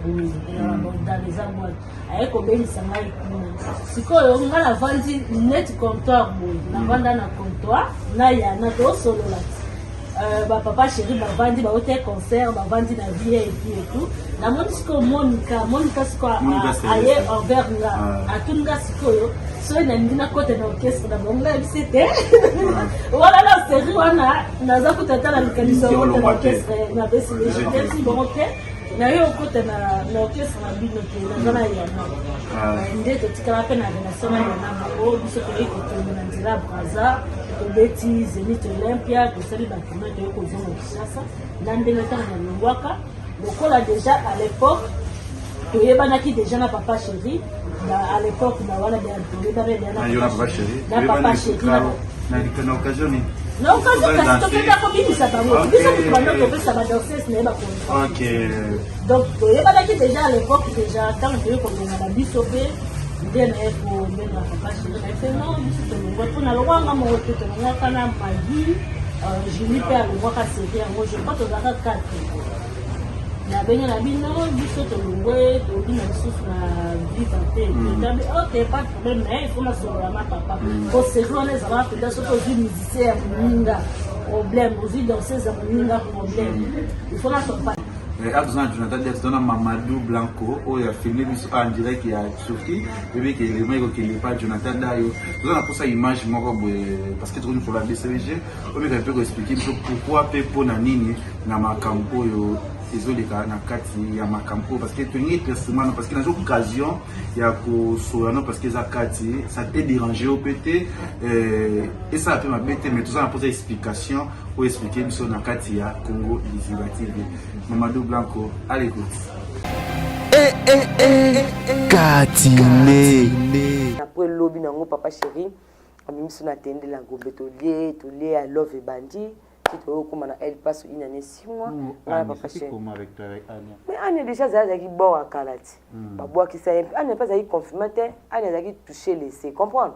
Oui, dans les armoires. Avec obéissance, si on a la vente net comptoir, la vente dans le comptoir, là il y a un solo là. Papa chéri, va vendre, va hôtel concert, va vendre la vie et tout. La Monica, c'est quoi? Ailleurs envers là, à tout le gars, c'est quoi? Soit il y a une côté d'orchestre, la bonne c'était. Voilà la série, on a n'a pas à la localisation de l'orchestre, on a baissé les gens, c'est bon, ok. Na yo kote na orchestre na bino ke na zona ya na ndete tikala pe na relation na na o biso ko eko na nzira braza to beti Zenith Olympia ko sali bâtiment de ko zona Kinshasa na ndenge ta na longwaka lokola déjà à l'époque to yebanaki déjà na papa chéri à l'époque na wala de na papa chéri na papa chéri na occasion ni non, quand on a stocké la combine, ça va. Ça va danser, ce n'est pas comme ok. Donc, il y a déjà à l'époque, déjà, quand on a la bisopée, il y a pour papa chéri. Il fait non, on a le roi, on a magie, je lui perds le roi qui s'est fait. Je crois que on a 4. La baigne la bino, biso to loué, to bino souffle la vie tentée. Ok, pas de problème, mais il faut la sauver ma papa. Pour ces journées, ça va peut-être surtout aux musiciens, problème, aux danseuses, problème. Il faut la sauver. Abzan Jonathan Dexton Mamadou Blanco, où il a filmé en direct il y a sorti, et puis qu'il n'est pas Jonathan Dayo. Nous avons pour ça image parce que tout le monde faut la DCVG. On peut expliquer pourquoi Pepo Nanini na makampo yo ezoleka na kati ya makampo parce que tenir testament parce que dans une occasion il y a ko soano parce que zakati ça t'a dérangé au PT et ça a fait ma bête mais tout ça a posé explication pour expliquer sur na kati ya Congo Liziba TV. Mamadou Blanco à l'écoute. Katine après lobby nango papa chéri amimi sona tende la gombe tolé à love et bandi qui comme elle passe une année 6 mois na papa chéri avec Anya mais Anya déjà ça qui bon à Kalati babwa qui ça Anya pas ça confirmer Anya ça qui toucher laisser comprendre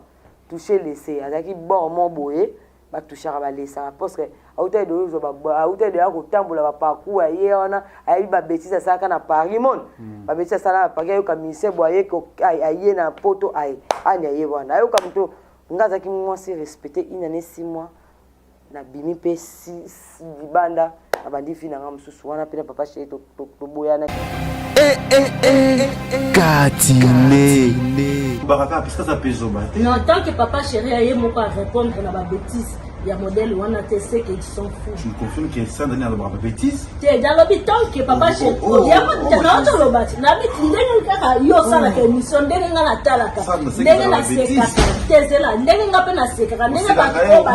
toucher laisser ça qui bon mon boye ba toucher ba laisser parce que autant de zo ba autant de ko tambola ba parcours aye ona ayi ba bêtise ça kana Paris monde ba bêtise ça na Paris yo kamise boye ko aye na poto aye Anya ye wana yo comme to ngaza ki moi c'est respecter une année 6 mois na bimi pe 6 libanda abandi fina ngam susu wana pe papa chéri to boyana Katine Baraka puisque ça peut zoba. Non, tant que papa chéri aye moko à répondre à la bêtise. Il y a modèle où on a testé qu'ils sont fous. Je me confirme qu'il y a 100 années à la bêtise. Tu es dans l'hôpital que papa chéri. Il y a pas de l'hôpital. La bêtise, yo ça la émission, ndenge na talaka. Ndenge na seka. Tezela, ndenge na pena seka. Ndenge ba ko ba.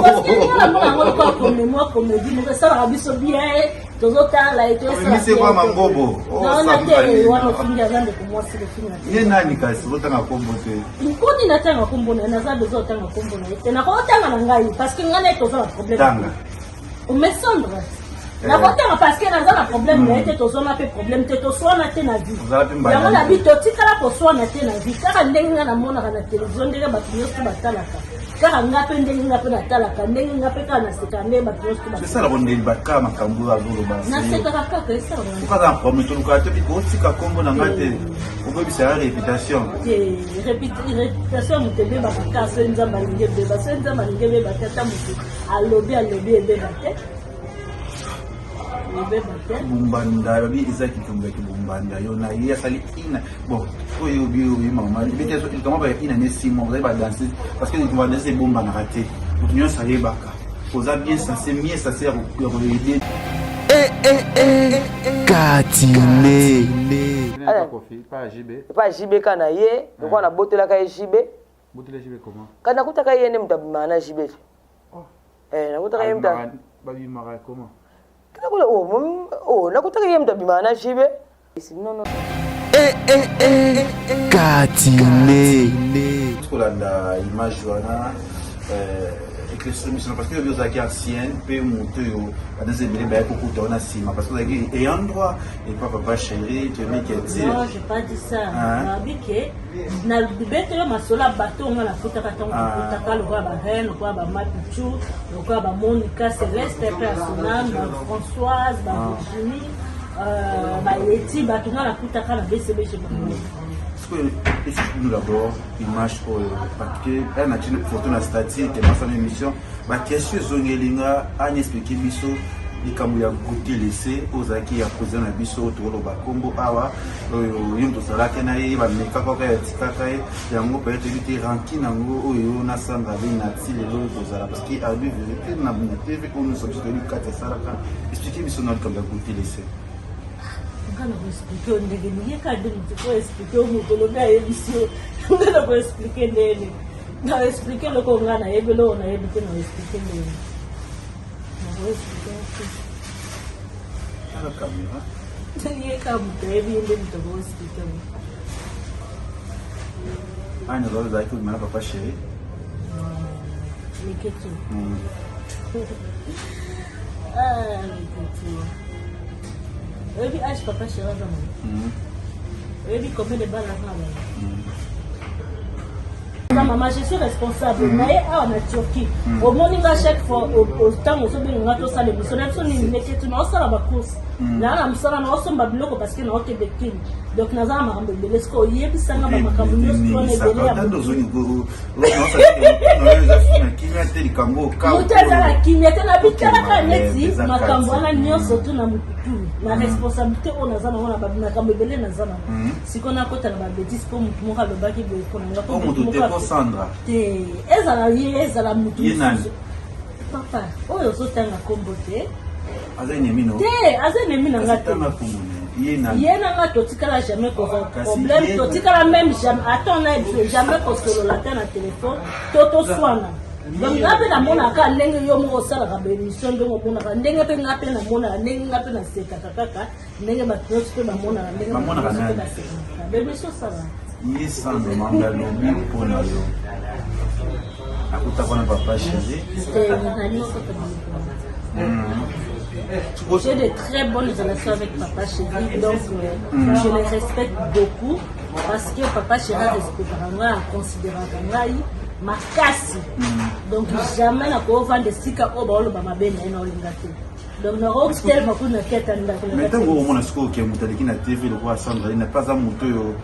Parce que on pas comme moi comme dit, mais ça va biso bien. Tozota la eto ça. Mais c'est quoi mangobo? Non, na te wana finga ngande ko moi c'est le film. Ni nani kasi lotanga kombo te. Nkoni natanga kombo na za bezo tanga kombo na ete na ko tanga na ngai parce que ngane to ça problème. Tanga. O me sondre. Na kotanga parce que naza na problème na ete tozona pe problème te toswana te na vie. Yango na bi totikala koswana te na vie. Kaka ndenge nga namonaka na télévision ndenge bato nyonso batalaka. Kaka nga pe ndenge nga pe natalaka ndenge nga pe kaka naseka ndenge bato nyonso batalaka. C'est ça la bonne baka makambo azoloba. Nasekaka kaka esa wana. Pourquoi dans premier tour ka te biko tika kombo na ngate. Obebisa ya réputation. Réputation mutebe bakaka so nzamba linge beba so nzamba linge beba tata mutu. Alobi ebeba te. Bumbanda babi ezaki kitumba ki bumbanda yona ya sali ina bon oyo bi mama bete so comment ba ina ne simo ba ba danser parce que tu vas danser bomba na raté tu ça y baka posa bien ça c'est mieux ça sert pour aider Katine pas JB pas JB kana ye donc on a botela ka JB botela JB comment kana kutaka ye ne mtabima na JB na kutaka ye mta babi mara comment nakutaka ye mtabima na jibe non Katine kolanda image wana éclaircissement parce que le vieux qui ancien peut monter dans ces bébés ba ko na sima parce que là et endroit et papa chéri tu veux qu'il dit non j'ai pas dit ça nabike na bibete yo masola bato nga na futa ka tango futa ka lo ba reine ko ba mapichu ko ba Monica Céleste personnel ba Françoise ba Virginie ba Leti bato nga na futa ka na BCB chez moi. Nous d'abord image parce que elle a une photo na statique et ma famille émission ba question zongelinga a expliquer biso likambo ya goûter laisser aux aki ya poser na biso to lo ba kombo awa yimto salaka na ye ba meka ko ka tikaka yango peut être vite ranking nango oyo na sanga bina tile lo to zala parce que a vu vérité na TV on nous sommes sur le 4 salaka expliquer biso na likambo ya goûter laisser. Kana expliquer on ndenge ni ka de ko expliquer mo ko longa émission ngana ko expliquer ndene na expliquer lo ko ngana yebelo na yebite na expliquer ndene na ko expliquer la caméra tani ka mtebi ndene to ko expliquer ana lo da que mala papa chéri ni ketu ni ketu. Ebi age papa chéri vraiment. Ebi combien de balles là? Maman, je suis responsable. Mais en Turquie, au morning à chaque fois, au temps où on se met en salle de mission, on est tout en salle à course. Là, on s'en a aussi un bloc parce que nous avons des kings. Donc, nous avons un peu de l'esco. Il y a des sangs à ma caméra. La responsabilité on a zana on a babina kambebele na zana sikona kota na babétis pour mutu moka le baki boy kona ko mutu te ko Sandra te ezala mutu papa oyo zotanga kombo te azene mino te azene mina ngate yena nga totikala jamais ko problème totikala même jamais attends jamais ko solo la tête na téléphone toto soana donc ngape na mona ka ndenge yo mo sala ka bémission ndenge mona ka ndenge pe ngape na mona ndenge ngape na seka kaka ndenge ba tous pe na mona ndenge mona ka na seka bémission sala ni sando mangalo mi pona yo akuta kona papa chéri j'ai de très bonnes relations avec papa chéri donc je les respecte beaucoup parce que papa chéri respecte nga considère ngai makasi donc jamais na ko vendre sika o ba olo ba mabene na olinga te donc na hotel ba kuna keta nda ko mais tango o mona siko ke mutaliki na TV le kwa Sandra ina pas za moto yo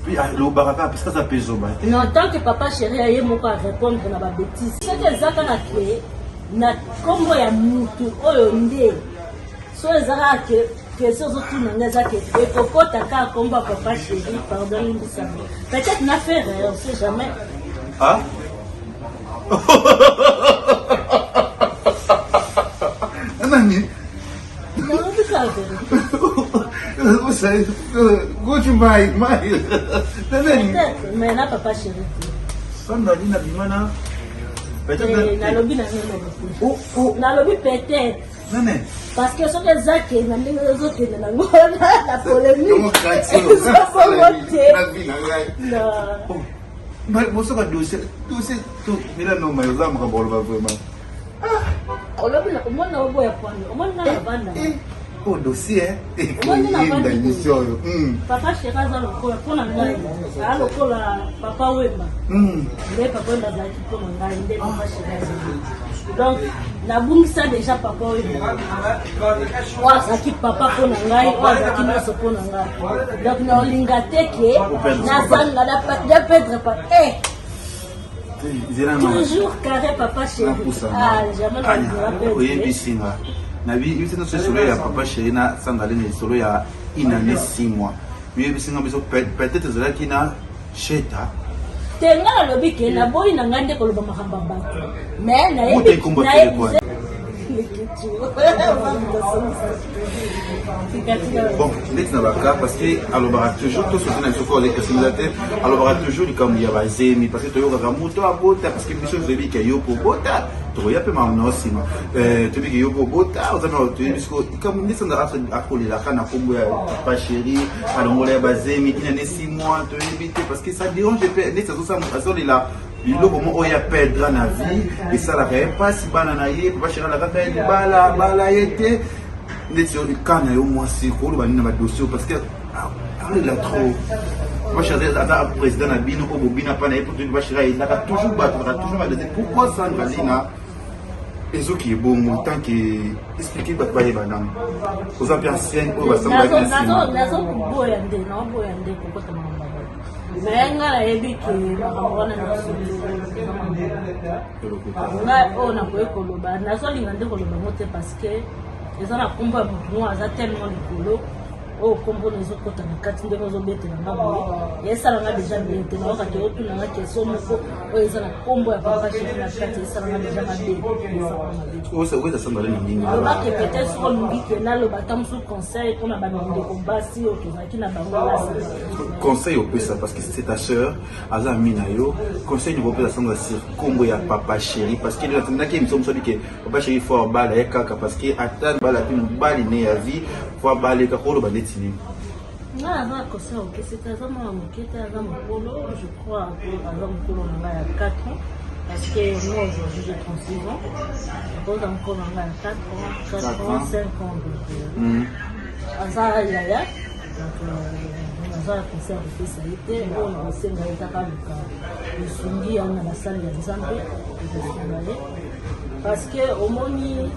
puis le baraka parce que ça peso ba non tant que papa chéri aye moko a répondre na ba bêtises c'est que zaka na créer na kombo ya mutu oyo nde so ezaka que ce autres n'ont pas et pourquoi t'as qu'à combat papa chéri pardon ça peut-être n'a fait on sait jamais ah Nani? Non, tu sais. Vous savez, go to my. Mais là, papa chéri. Sandra Lina Bimana. Peut-être. Na lobby na non. Oh. Na lobby peut-être. Non. Parce que ce que Zach est, les autres na la polémique. Non. Mais vous savez dossier tout mais là non mais ça me vraiment. omwana oboya kwani omwana na banda au dossier papa Cheraza lokola pona ngai lokola papa Wemba nde papa Wemba azalaki pona ngai nde papa Cheraza donc nabungisa déjà papa Wemba azalaki papa pona ngai azalaki nyonso pona ngai donc naolinga te ke nazanga na perdre pas toujours carré papa Chéri jamais oyebisinga nabi ibisino solo ya papa Chéri na sangale ne solo ya inane 6 mois mais bisinga biso peut-être zalaki na cheta tenga lobi ke na boy na ngande ko loba makamba bato mais na yebi bon next na baka parce que alobara toujours tout ce qui n'a pas les consommateurs alobara toujours comme il y a bazemi parce que to yoka moto abota parce que biso zebi ke yo po bota to ya pe mamno sima to bi ke yo po bota ozana to bisko comme ndisa na akoli la kana kombo ya papa Chéri alongola ya bazemi ina ne 6 mois to éviter parce que ça dérange ndisa zo ça azoli la biloko moko oyo aperdre na vie esalaka ye mpasi bana na ye papa Chéri alakaka ye bala ye te ndeti kana yo mwasi koloba nini na badossier parce que il a trop papa Chéri aza président na bino po bobina mpa na ye poto papa Chéri ezalaka toujours bato kaka toujours badese pourquoi sandra lina ezoki ebongo tant que expliquer bato bayeba nango oza mpe ancienne oyo basangaki na nsima nazoboya nde kokota makambo mais nga nayebi ke makambo wana nga oyo nakoki koloba nazolinga nde koloba ngo te parce que eza na kombo ya motu mo aza tellement likolo oyo kombo nezokota na kati ndenge ozobetela nga boye esalanga deja bien te nayoka te otunanga question moko oyo eza na kombo ya papa Chéri na kati esalanga deja mabealobaki peut-être soko olingi ke naloba ata mosusu conseil mpona bandeko basi oyo tozalaki na bango conseil opesa parce que c'est ta sœur aza ami na yo conseil ni kopesa sango sur kombo ya papa Chéri parce que natindaki émission moso bike papa Chéri fo bala ye kaka parce que ata bala pe mobali ne ya vie fo bala kaka koloba neti nini nga aza conseil opesaka aza mwana moke te aza mokolo je crois aza mokolo na ngai ya 4 ans parce que moi aujourd'hui j'ai 36 ans akoza mokolo na ngai ya 4 ans 5 ans donc aza yaya donc aza ya conseil opesa ye te oyo na kosenga ye kaka luka esungi yango na basali ya nzambe ezosunga ye parce que omoni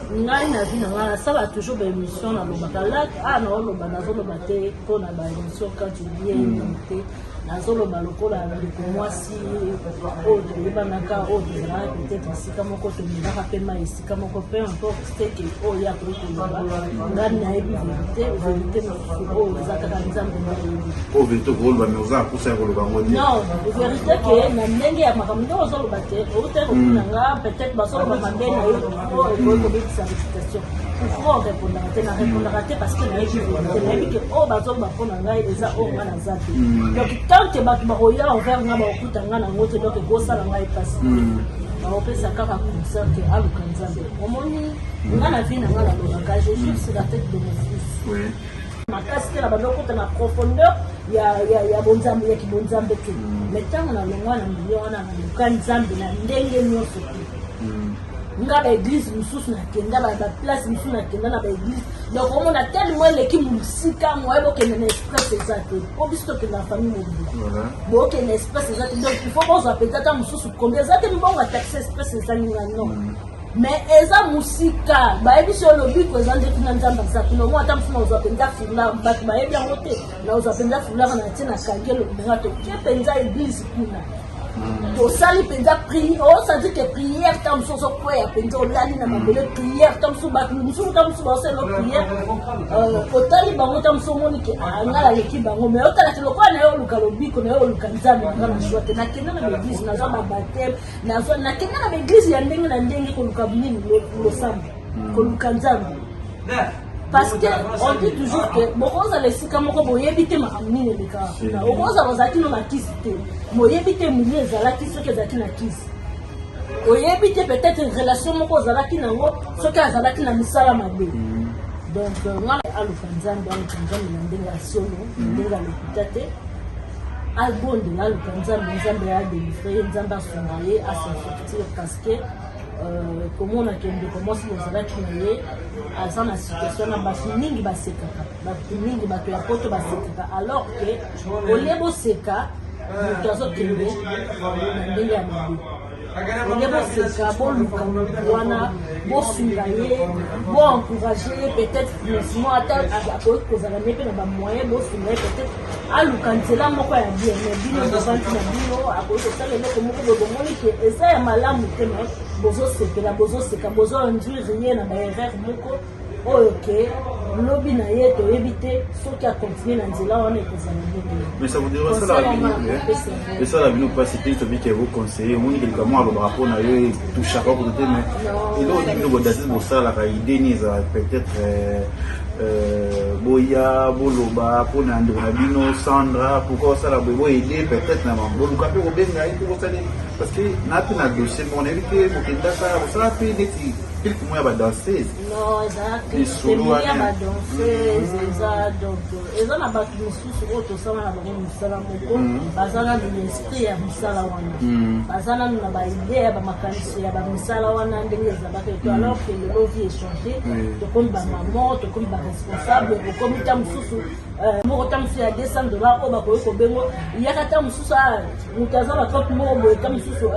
ngai na vie na ngai nasala toujours baémission nalobaka lak naoloba nazoloba te mpona baémission quand tu bien te nazoloba lokola ndeko mwasi oyo toyebanaka oyo tozalaka peut-être esika moko tomilaka mpe mai esika moko mpe importe teke oyo ya koki koloba ngai nayebi verité mosusu oyo eza kaka nzambe nayebi o verité koloba mais oza apusa ya koloba ngo non verité ke na ndenge ya makambo nde ozoloba te oute kokuna nga peut-être bazoloba mabe na yo oyo ekoki kobetisa réputation pourquoi orépondaka te narépondaka te parce que nayebi verité nayebi ke oyo bazoloba mpona ngai eza oyo nga naza te donc tant que bato bakoya envers nga bakokuta nga nango te donc ekosala ngai mpasi baopesa kaka concert ke aluka nzambe omoni nga na vie na nga nalobaka je jure sur la tête de mon fils makasi te na bandokota na profondeur ya bonzambe ya kibonzambe te mais ntango nalongwa na milio wana naluka nzambe na ndenge nyonso te nga baeglise mosusu nakenda baplace mosusu nakenda na baeglise donc omona tellement eleki mosika moye bokende na express eza te po biso tokenda na famille mobili bokende na express eza te donc il faut bozwa mpenza ata mosusu kombi eza te mbongo ataxe express ezalinga non mais eza mosika bayebi so olobiko eza nde kuna nzambe aza kuna omo ata mosu naozwa mpenza fular bato bayebi yango te naozwa mpenza fular na tie na kangelo benga toke mpenza église kuna tosali mpenza priere osadi ke priere ta mosusu ozokwea mpenza olali na mabele priere ta mosusu bato mosusu ta mosusu baosala priere otali bango ta mosusu omoni ke nga aleki bango mais otalaki lokola na ye oluka lobiko na ye oluka nzambe nanga na shwa te nakenda na baeglise nazwa babateme nakenda na baeglise ya ndenge na ndenge koluka nini losambo koluka nzambe parce que on dit toujours que bokozala esika moko boyebi te makambo nini elekaka kuna okozala ozalaki no na kisi te moyebi te mili ezalaki soki ezalaki na kisi oyebi te peut-être relation moko ozalaki nango soki azalaki na misala mabe donc nga aluka nzambe na ndenge ya solo ndenge ya lokuta te albondela aluka nzambe ya delivre ye nzambe asunga ye asinfecture parce que comment on a commencé les arrêts qui n'aient à la situation na basi mingi basekaka batu mingi bato ya poto basekaka alors que olebo seka mutu azokende na ndenge ya mabe olebo seka boluka wana bosunga ye boencourage ye peut-être financement ata akoki kozala ne mpe na bamoyen bosunga ye peut-être aluka nzela moko ya bien mais bino bovanti na bino akoki kosala eloko moko boye bomoni ke eza ya malamu te mais bozosepela bozoseka bozoinduire ye na baerreur moko oyo ke lobi na ye toyebi te soki akontinue na nzela wana ekozala ndenge. Mais ça vous dirait ça la bino mais ça la bino pas c'était celui qui vous conseiller moni quelque moi le rapport na yo tout chaque fois côté mais et là bino bodasi bo ça la idée ni ça peut-être boya boloba pour na ndona bino Sandra pourquoi ça la bo aider peut-être na mambo luka pe obenga et pour ça parce que na pe na dossier on éviter mo kenda ça la pe neti quelque moya ba danseuse non exactement moya ba danseuse eza donc eza na batu misusu oyo tosala na bango misala moko bazala na l'esprit ya misala wana bazala na ba idée ya ba makanisi ya ba misala wana ndenge ezalaka to alors que le vie est changé tokomi ba maman tokomi ba responsable tokomi ta mosusu moko ta mosusu ya $200 oyo bakoki kobengo yaka ta mosusu moto aza bakopi moko boye ta mosusu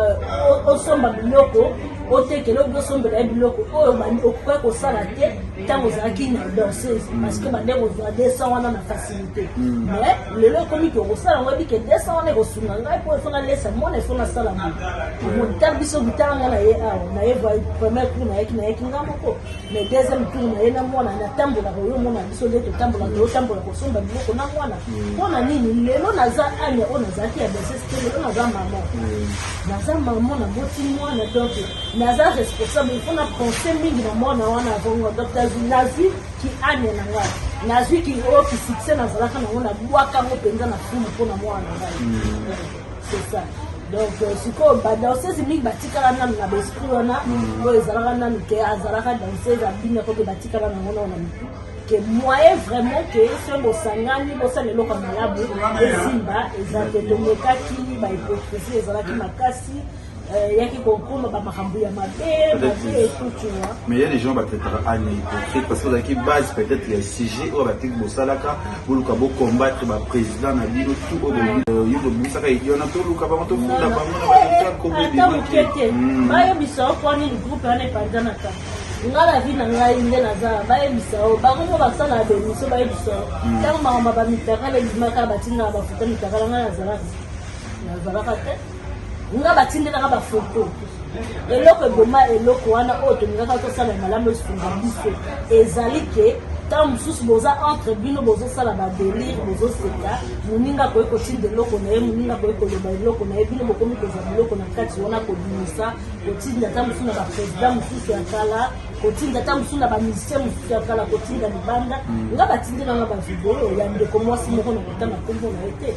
osomba biloko otekele obosombela ye biloko oyo okoki kosala te ntango ozalaki na danseuse parce que bandeko ozwa 200 wana na facilité mais lelo ekomi ke okosala yango ebi ke 200 wana ekosunga ngai mpo efona lesa mona efona sala mo ta biso bitala nga na ye awa na ye premier tour nayeki nga moko mais deuxième tour na ye na mwana natambolaka oyo mona biso nde totambolaka totambola kosomba biloko na mwana mpona nini lelo naza anya oyo nazalaki ya danseuse te lelo naza mama naboti mwana donc naza responsable il faut na penser mingi na mwana wana avongo docteur nazwi ki ane na ngai nazwi ki oyo ki succès nazalaka nango nabwaka ngo mpenza na fumu mpona mwana na ngai c'est ça donc sikoyo badanseuse mingi batikala nanu na baesprit wana oyo ezalaka nanu ke azalaka danseuse abinako mpe batikala nango nao na mitu que moyen vraiment que si on bosangani bosala eloko malabu ezimba eza te tomekaki bahypocrisie ezalaki makasi yaki kokoma bamakambo ya mabe et tout tu vois. Mais il y a des gens qui traitera à hypocrite parce que dans base peut-être il y a sujet ou batik bosalaka boluka bo combattre ba président na bino tout au début yo bisaka idiona to luka ba to funda ba mona ba ko be bayo biso ko ni groupe ane pandana ka ngala vi na ngai nde naza bayebisa o bango basala bemiso bayebisa ntango makambo bamitaka lebimaka batinda bafuta mitaka ngai nazalaka te nga batindelaka bafoto eloko eboma eloko wana oyo tolingaka tosala malamu esunga biso ezali ke ntango mosusu boza entre bino bozosala badelire bozoseka moninga akoki kotinda eloko na ye moninga akoki koloba eloko na ye bino bokomi kozwa biloko na kati wana kobimisa kotinda ata mosusu na baprésident mosusu ya kala kotinda ata mosusu na bamusicien mosusu ya kala kotinda libanda nga batindelanga bavideo ya ndeko mwasi moko na kotanga kombo na ye te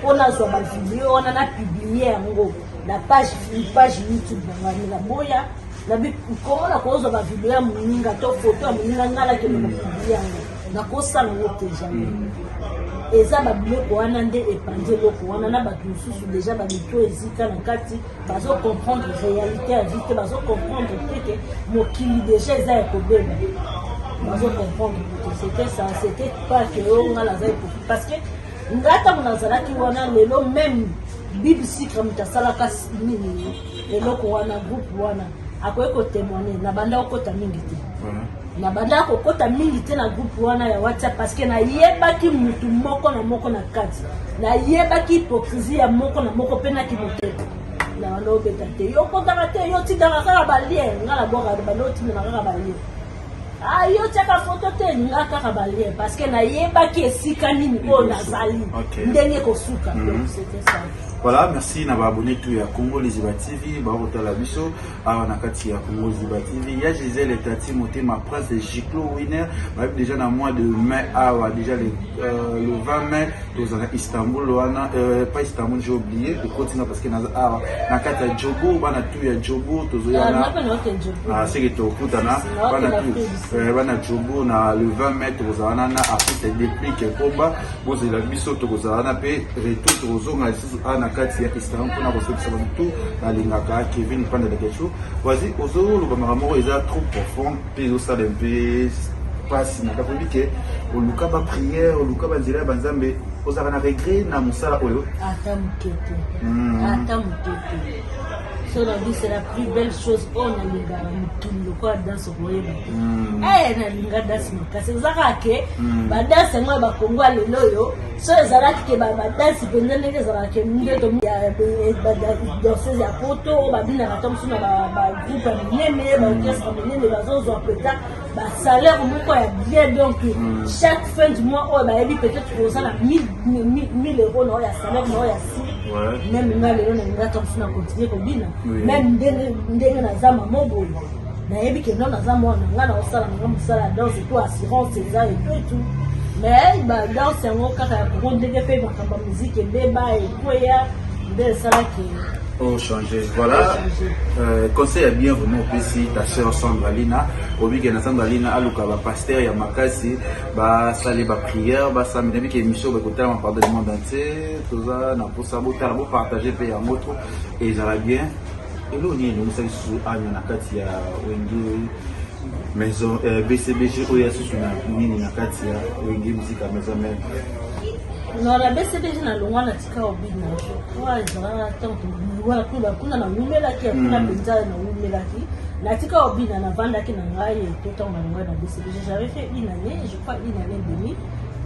mpo nazwa bavideo wana na publie yango na page YouTube na boya na bi komona kozo ba video ya muninga to photo ya muninga ngala ke mo yango na kosala wote jamais eza ba biloko wana nde epanje loko wana na bato mosusu déjà ba mito ezika na kati bazo comprendre réalité ya vie te bazo comprendre que mokili déjà eza ya kobeba bazo comprendre que c'était ça c'était pas que on a la zaï parce que ngata munazalaki wana lelo même BBC comme tasalaka nini eloko wana groupe wana akoki kotémoigner na banda okota mingi te na banda kokota mingi te na groupe wana ya WhatsApp parce que nayebaki mutu moko na kati nayebaki hypocrisie ya moko na moko mpe na kimoteka na banda obeta te yo kotaka te yo tindaka kaka balien nga na boka banda otindaka kaka balien yo tiaka foto te nga kaka balien parce que nayebaki esika nini oyo nazali ndenge kosuka donc c'était ça. Voilà, merci na abonné tout ya Congo Liziba TV, ba la biso, na kati ya Congo Liziba TV. Ya Gisèle Tati Motema Prince et Giclo Winner, déjà dans le mois de mai, déjà le 20 mai, tozana Istanbul wana pas Istanbul, j'ai oublié de continuer parce que na kata Djobo bana tu ya Djobo tozoyana c'est que to kutana bana Djobo na le 20 mètres tozana na artiste déplique komba bozela biso tozana pe retour tozonga na kati ya Istanbul na bosokisa tout na lingaka Kevin Panda de quelque chose vas-y ozo le camaramo est trop profond puis au stade un peu pasi na kapobi ke oluka ba prière oluka ba nzela ba nzambe ozaka na regret na musala oyo ata mukete so la vie c'est la plus belle chose on a linga mutundu kwa danse koyeba na linga danse makasi ozaka ke ba danse ngwa ba kongwa lelo yo so ezalaki ke ba danse pendene ke ezalaka ke ndeto ya ba danse ya poto ba bina ka tomso na ba groupe ya minene ba orchestre minene bazozo apeta ba salaire moko ya bien donc chaque fin du mois on ba yebi peut-être ozala 1000 euros na ya salaire na ya si même nga lelo na nga tomso na continuer ko bina même ndenge na zama mobo na yebi ke non na zama nga na osala nga musala danse tout assurance ça et tout mais ba danse ngo kaka ko ndenge pe ba kamba musique beba et koya de sala ke oh changer voilà conseil à bien vraiment aussi ta sœur Sandralina obi ke na Sandralina aluka ba pasteur ya makasi ba sali ba prière ba samedi ke émission ba kota ma pardon du monde entier toza na posa bota bo partager pe ya moto et ça va bien et lo ni nous ça sous anya na kati ya wengi maison BCBG oya sous na nini na kati ya wengi musique à maison même non la BCBG na longwa na tika obina kwa ezala tant wala kuna na umela ki kuna benza na umela ki na tika obina na vanda ki na ngai tout temps na longwa na BCBG j'avais fait une année je crois une année et demie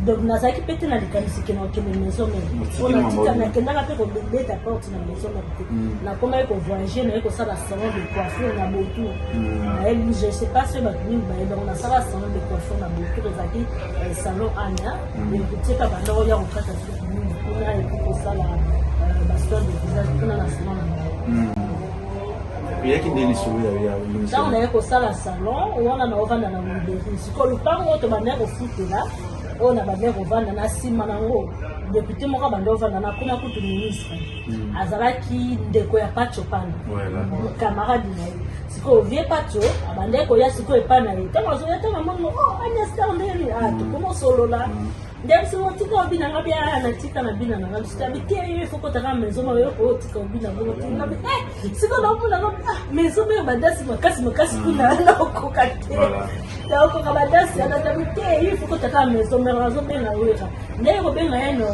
donc nazaki pete na likanisi ke na okende maison même on a tika na kendaka pe ko beta porte na maison même na comment ko voyager na ko sala salon de coiffure na botu na elle je sais pas si ba ni ba donc na sala salon de coiffure na botu ezaki salon Anya et petit ka ba ndo ya ko kata kuna et ko sala baston de visage kuna na salon bien qui donne sur ya ça on a ko sala salon on a na ovanda na mberi siko lupango to ba ne ko futela on a bande kovanda na sima nango député moko bande kovanda na kuna kutu ministre azalaki ndeko ya Pacho pana camarade na ye siko vie Pacho abande ko ya siko epana ye tango zo ya tango mongo Agnès Tandeli tukomo solo la ndem simo tika obina ngabi na tika na bina na ngabi stabite ye foko taka maison ma yo ko tika obina ngo ngabi siko na obina ngabi maison me badasi makasi kuna na ko kate la ko kabadasi na tabite ye foko taka maison me razo be na weka ndeko be na yeno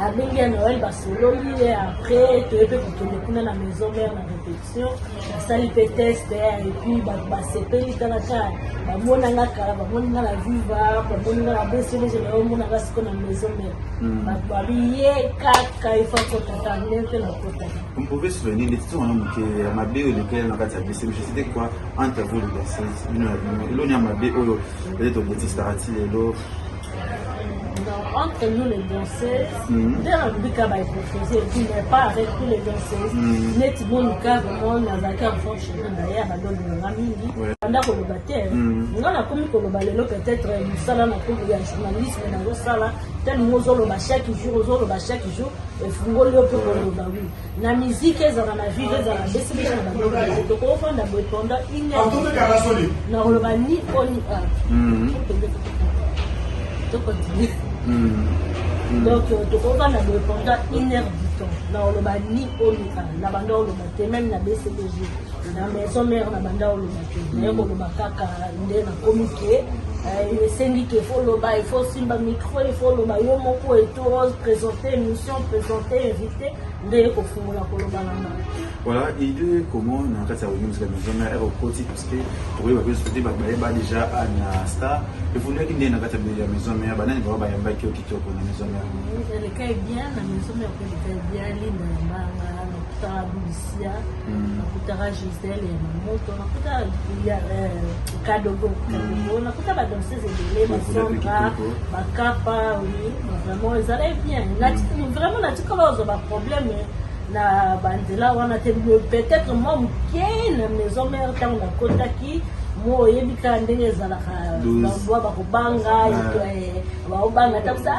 abengi ya Noël basololi après tu peux continuer na maison mère na répétition sali pe test et puis basepeli talaka bamona nga kala bamona la viva bamona la BCB je le mona ga siko na maison mère babiye kaka il faut que tu t'enlèves la kota on pouvait se venir les tout on que ma bé lequel na kati ya BCB je sais quoi entre vous les danseuses il y a ma bé olo peut-être au petit starati elo entre nous les danseuses, dans le but qu'il proposé, il n'est pas avec tous les danseuses. Net bon le cas vraiment Nazaki en fond chez nous d'ailleurs à donner un ami. Pendant qu'on le battait, on a commis qu'on le balait peut-être une salle dans le journalisme dans le salle tel mozo le chaque jour et fungo le pour le bawi. La musique est dans la vie dans la BCB dans la BCB. Donc on va d'abord pendant une heure. Non le bani on y donc on va pendant une heure du temps na oloba ni onika na banda oloba te même na BCBG na maison mère na banda oloba te na yoko oloba kaka nde na communiquer il esengi ke faut loba il faut simba micro il faut loba yo moko et tout présenter émission présenter invité nde ko fungola ko loba na voilà et de comment na kati ya musique maison mère au côté parce que pour les babes c'était ba déjà na star et vous n'avez qu'une na kati ya maison mère banani ba yamba ki okitoko na maison mère le cas est bien na maison mère ko le bien linda mbanga na kutara Lucia na kutara Gisèle na moto na kutara ya kadogo na kutara danseuse de Sandra bakapa oui vraiment ils allaient bien vraiment na tikolo zo ba problème na banzela wana te peut-être moi moke na maison mère ntango nakotaki mo oyebi kaka ndenge ezalaka bambwa bakobanga baobanga takusa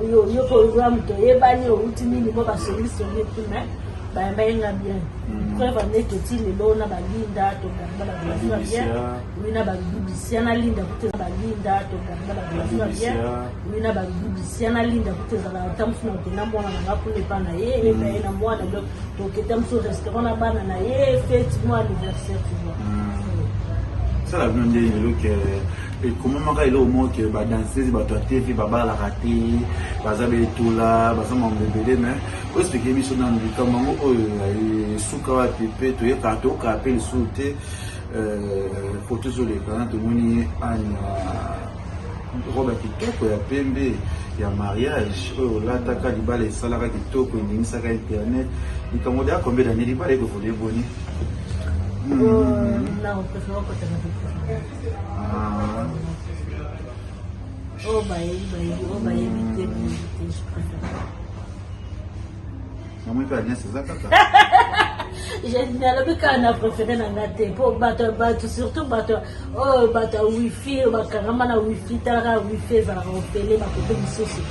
yo po oza moto oyebani outi nini mo basolisoli kuna bayenga bien preuve andeke ti lelo na balinda tongamba bakolasiba bien wi na babibisia nalinda kuti balinda tongamba bakolasiba bien wi na babibisia nalinda kuti ezala ata mosu na okenda mwana nanga kuna epa na ye epa ye na mwana donc toketa mosu restaurant na bana na ye feti mo anniversaire tu vois ça la bien dit que comment maka elo mo que ba danseuse ba to TV ba ba la raté ba za be tula ba za mo bebele mais o expliquer mi so na ndi kama ngo o suka wa pepe to ye ka to ka pe souté photo sur les canaux de moni anya roba kitoko ya pembe ya mariage o la taka di bale salaka kitoko ndingi saka internet ikamoda combien d'années di bale ko fode boni. Non, préfère pas te oh, bah, éviter, je préfère. Maman, il va c'est ça, j'ai dit, on a préféré la gâter. Pour battre, surtout battre, oh, battre wifi, carrément, wifi, tara, wifi, ça va repérer ma côté du souci.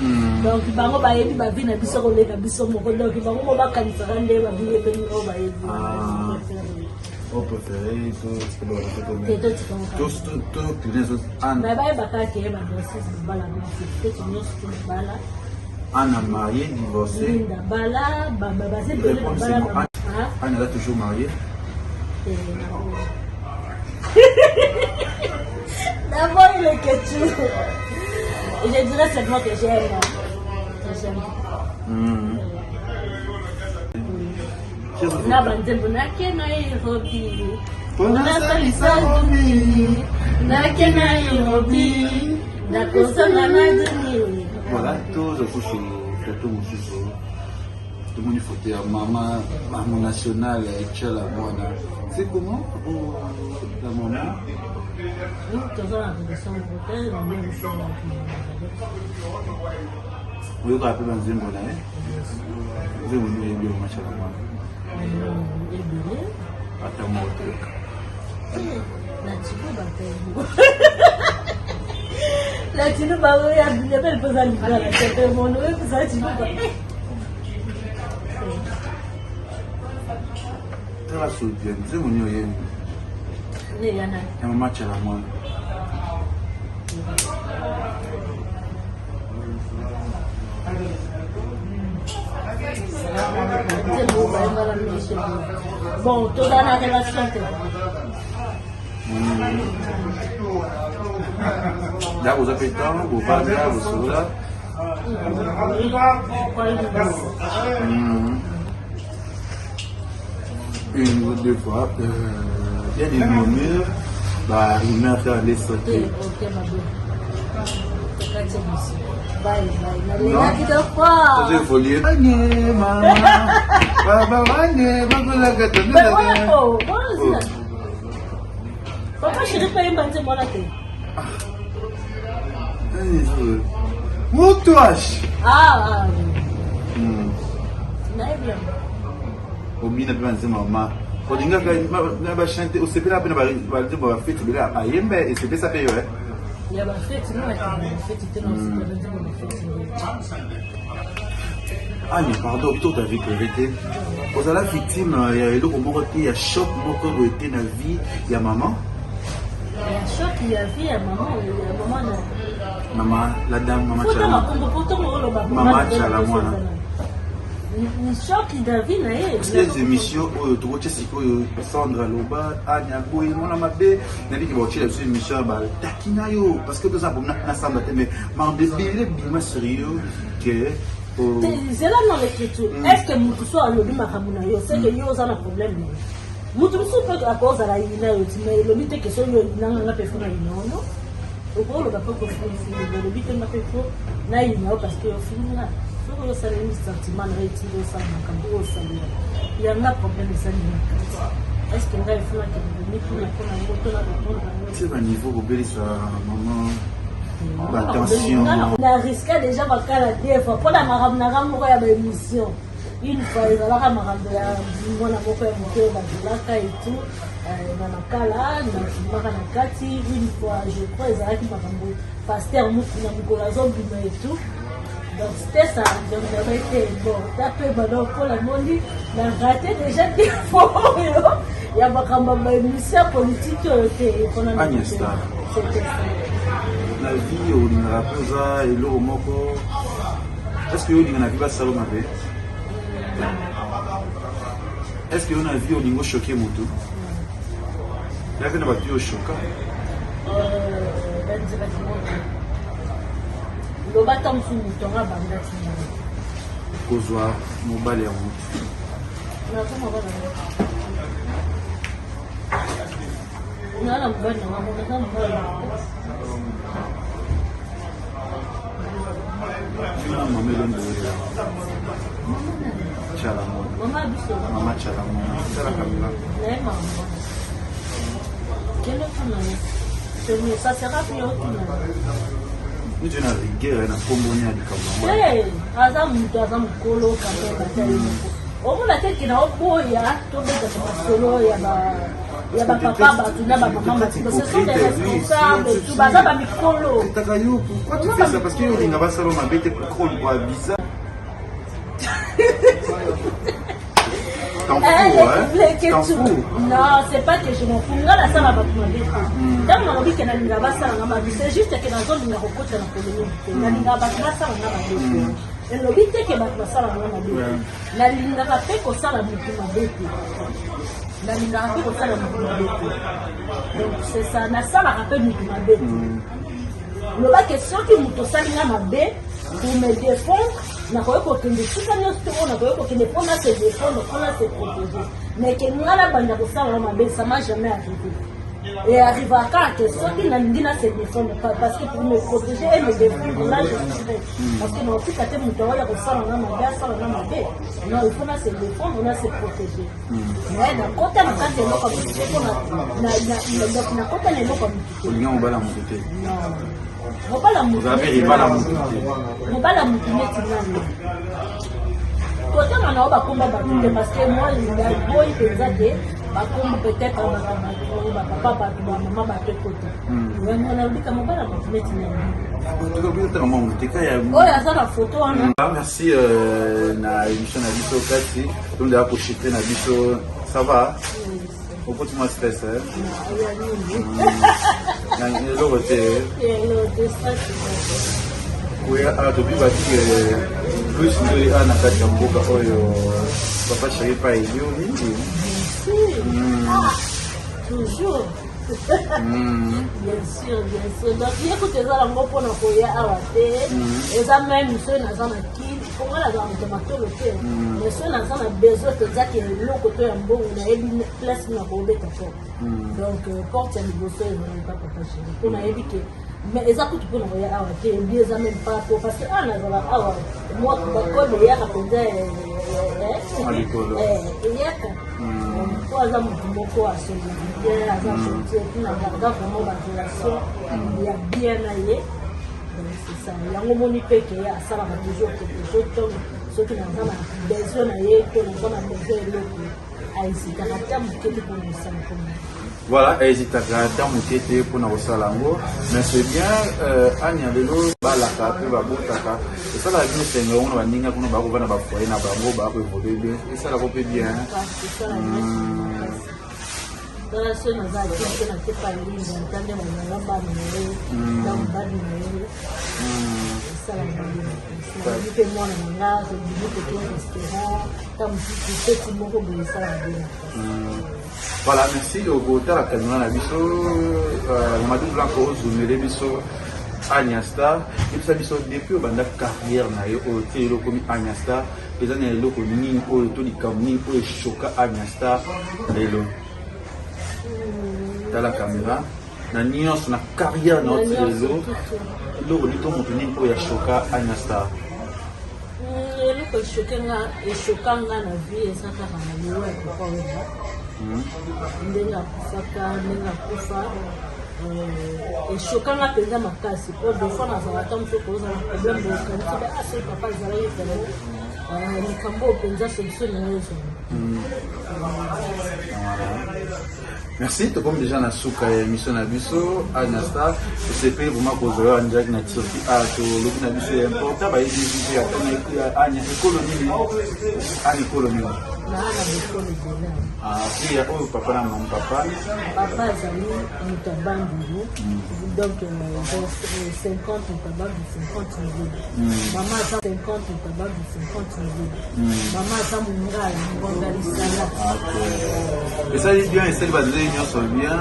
Donc, il va y avoir une vie, na biso, on est biso, mon donc, il va y avoir une canne, ça va aller, ma vie, et puis, oh, bah, au préféré, tout les autres. Anna mariée, divorcée. Anna est toujours mariée. D'abord, il est que tout. Je dirais seulement que j'aime. Na banzembo nake na Nairobi nake na Nairobi na kosanga na duni. Voilà, tous les photos mosusu tout le monde photo ya maman nationale Tchala Mwana. C'est comment la maman? Oui, toujours la position de hôtel, on est aussi oui, on appelle banzembo na vous avez bien match à la main. Ata moto. La tinu bago ya bile pesa libala tete mono we pesa tinu ba. Tala soutien, c'est mon yoye. Ne yana. Ya match à la main. Bon, toute la relation. Là, vous avez temps, vous parlez, vous serez là. Une ou deux fois, il y a des murmures, bah, il m'a fait aller sauter. Ok, ma belle. Bye, bye. J'ai volé. Maman. Baba, papa chéri pas une bande moi la tête. Moutouache. Ah. Naïbla. Au milieu de maman. Quand on a pas chanté, on s'est fait la peine de faire tout là. Ah, il et c'est ça paye ouais. Il y a pas fait, non, fait ah mais pardon, tout a vécu vérité. Vous avez la victime, il y a le moment il y a choc, beaucoup de été dans la vie, il y a maman. Il y a choc, il y a vie, il y a maman, maman, la dame, maman Tchala. Maman Tchala, moi. Ni choc de vie na ye. Les émissions où tu vois Sandra Loba, Anya Boy, mon amabe, n'allez que watcher les émissions bah takina yo parce que nous avons na samba mais de bébé bima sérieux que c'est là dans l'écriture. Est-ce que mutu soit le bima kamuna yo c'est que yo ça na problème. Mutu peut à cause de la ina yo mais le but que so yo nanga pe funa ino no. Au gros le papa ko le but na pe fo na ina parce que au final il y a un sentiment de il y a un problème de santé. Est-ce qu'il y a un c'est un niveau où il y a attention. On a risqué déjà la fois pour la maramnaram pour la émission. une fois ezalaka makambo ya mwana moko ya moke bazolaka etu na makala nafimaka na kati une fois je crois ezalaki makambo paster motu na mikolo azobima etu donc c'était ça donc j'avais été bon tapé bano mpola moni na raté déjà des fois ya makambo ya émission politique oyo te mpona Agnès Star na vie olingaka mpoza eloko moko est-ce que olinga na vie basalo mabe est-ce que na vie olingo choquer moto yaka na bato ochoka loba ta mosu moto anga bandati kozwa mobali ya moto nana mobali nanga monaka mobali mama elondoela chalamona mama biso mama chalamona salakamila naye mama kende tuna ça sera plus haut nje na rigueur na komboni ya likambo aza moto aza mokolo kambe omona teke na oboya tobetaka masolo ya bapapa bato na bamama matiko ce sont des responsables tu baza bamikolo taka yo pourquoi tu fais ça parce que yo olinga basala mabe te pourquoi olingwa bizarre T'en fous. Non, c'est pas que je m'en fous. Là, ça va pas me dans mon envie que na linga basa na ma c'est juste que na zone na kokota na koloni. Na linga basa na ma et le but que ba basa na ma na linga ka pe ko sala mutu ma bete. Na linga ka pe ko sala mutu ma bete. Donc c'est ça na sala ka pe mutu ma bete. Le ba question que mutu sala na ma bete pour me défendre. Na koyoko kende tuka nyoto ona koyoko kende pona se défendre pona se protéger mais que ngala banda ko sala mabe ça m'a jamais arrivé et arrive à quand que soki na ndina se défendre parce que pour me protéger et me défendre là je suis prêt parce que non tout à fait muto wala ko sala na mabe sala na mabe non il faut na se défendre on a se protéger mais na kota na kati na comme c'est na kota na loko olinga mbala muté mobala mutu neti nani kotanga nao bakomba bato te parce que moi boyi mpenza te bakomba peut-être bapapa bato bamama bato ekota nalobika mobala mutu neti nani oyo aza na foto wana merci na émission na biso kati tondeka koshite na biso ça va okoti mwa stress eloko te koya awa tobi bati plus nde a na kati ya mboka oyo papa chéri pa elio mingi toujours bien sûr donc yekuti eza yango mpona koya awa te eza meme soki naza na kili ponga nazala moto matolo te mais soki naza na besoin tozaki eloko to ya mbongo nayebi place na kobeta porte donc porte ya liboso ezalaka papa chéri mpo nayebi ke mais eza kutu mpona koya awa te ebi eza meme pas po parce que awa nazala awa moko bakode eyaka mpenza eyaka po aza motu moko asolidaire aza gentil puis nagarda vraiment barelation ya bien na ye donc c'est ça yango moni mpe ke asalaka toujours ke tozotonga soki naza na besoin na ye to naza na besoin eloko aesikaka ta mokete mpona kosala koma voilà ezitaka ata moke te mpona kosala yango mais c'est bien ania lelo balaka mpe babotaka esalaka bino senge ngo na baninga kuna bakovana bafoye na bango bakoevolue bien esalaka mpe bien relation naza te na te palinga ntande bazala bana na ye na mobali na ye esalaka bien mpe mwana nanga tobimi koke restaurant ta mosusu peti moko boye esalaka bien voilà merci okotala kamera na biso Mamadou Blanco ozumele biso Agnès Star ebisa biso depuis obanda carrière na ye oyo te eloko komi Agnès Star eza na eloko nini oyo to likambo nini oyo eshoka Agnès Star lelo tala kamera na nyonso na carrière na oti lelo eloko lito moto nini oyo yashoka Agnès Star eloko eshokanga na vie eza kaka na liwa ya papa weba ndenge akufaka ndenge akufa eshokanga mpenza makasi po des fois nazalaka mosu kozala problème bokanisi asoki papa azala ye vraiment likambo penza solution na yezo. Merci, tout comme déjà na souka émission na biso Agnasta, c'est fait vraiment poser en direct na Tsofi to le na biso est important ba yidi ya Anya économie économie. Ah, puis ya ko papa na mon papa. Papa zali mutabandi donc 50 mutabandi 50 000. Maman a 50 mutabandi 50 000. Maman a mungala sala. Et ça dit bien, et ça va donner une chose bien,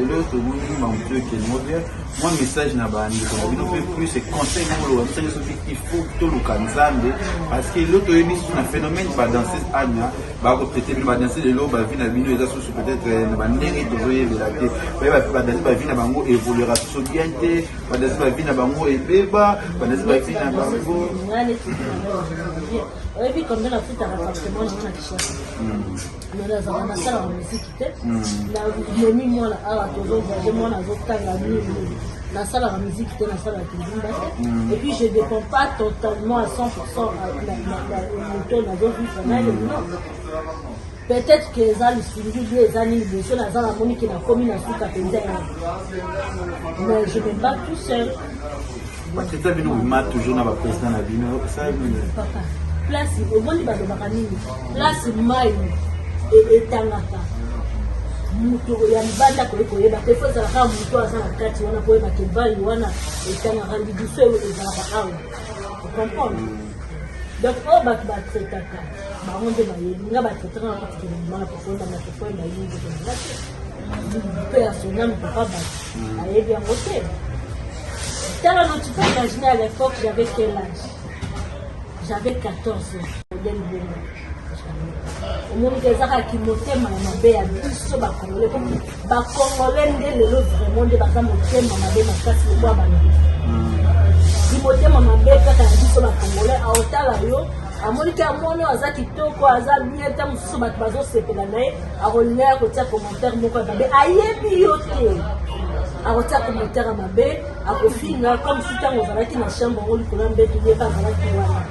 l'autre mouvement qui est moderne. Moi, message n'a pas plus c'est conseil il faut que tout le canzande parce que l'autre émission un phénomène va danser Anya va peut-être va danser les lots va venir à les associations peut-être va nérer de jouer de la tête va danser va venir à bango évoluera sur bien va danser va venir à bango et beba va danser va venir à bango et puis comme dans la foot à l'appartement je n'ai pas mais là on a ça la musique là le mimo là à toujours j'ai moi la zota la salle à musique était la salle à cuisine et puis je ne dépends pas totalement à 100% la moto non peut-être que les gens suivi les années de ceux la salle à Monique qui n'a commis la suite à Pézère mais je ne vais pas tout seul c'est ça bien on toujours dans la président la bino ça papa place au bon de Bakanini place maille et tangata mutu ya mbanda koyeba te fo za ka mutu azana kati wana koyeba ke bali wana etana randi duso ezala ka awa comprendre donc o ba tretaka ba onde ba yebi nga ba tretaka na kati ke mwana pokonda na pokonda yingi de la personnel papa ba ayebi en côté tala no tu peux imaginer à l'époque j'avais quel âge j'avais 14 ans omongi ezalaki motema ya mabe ya biso bakongole nde lelo vraiment nde baza motema mabe makasi lokwa bana motema mabe kaka ya biso bakongole aotala yo amoniki amoni aza kitoko aza bien te mosusu bato bazosepela na ye akolinga kotia commentaire moko ya mabe ayebi yo te akotia commentaire ya mabe akofinga comme si ntango ozalaki na chambre ngo likolo mbeto yeba azalaki wana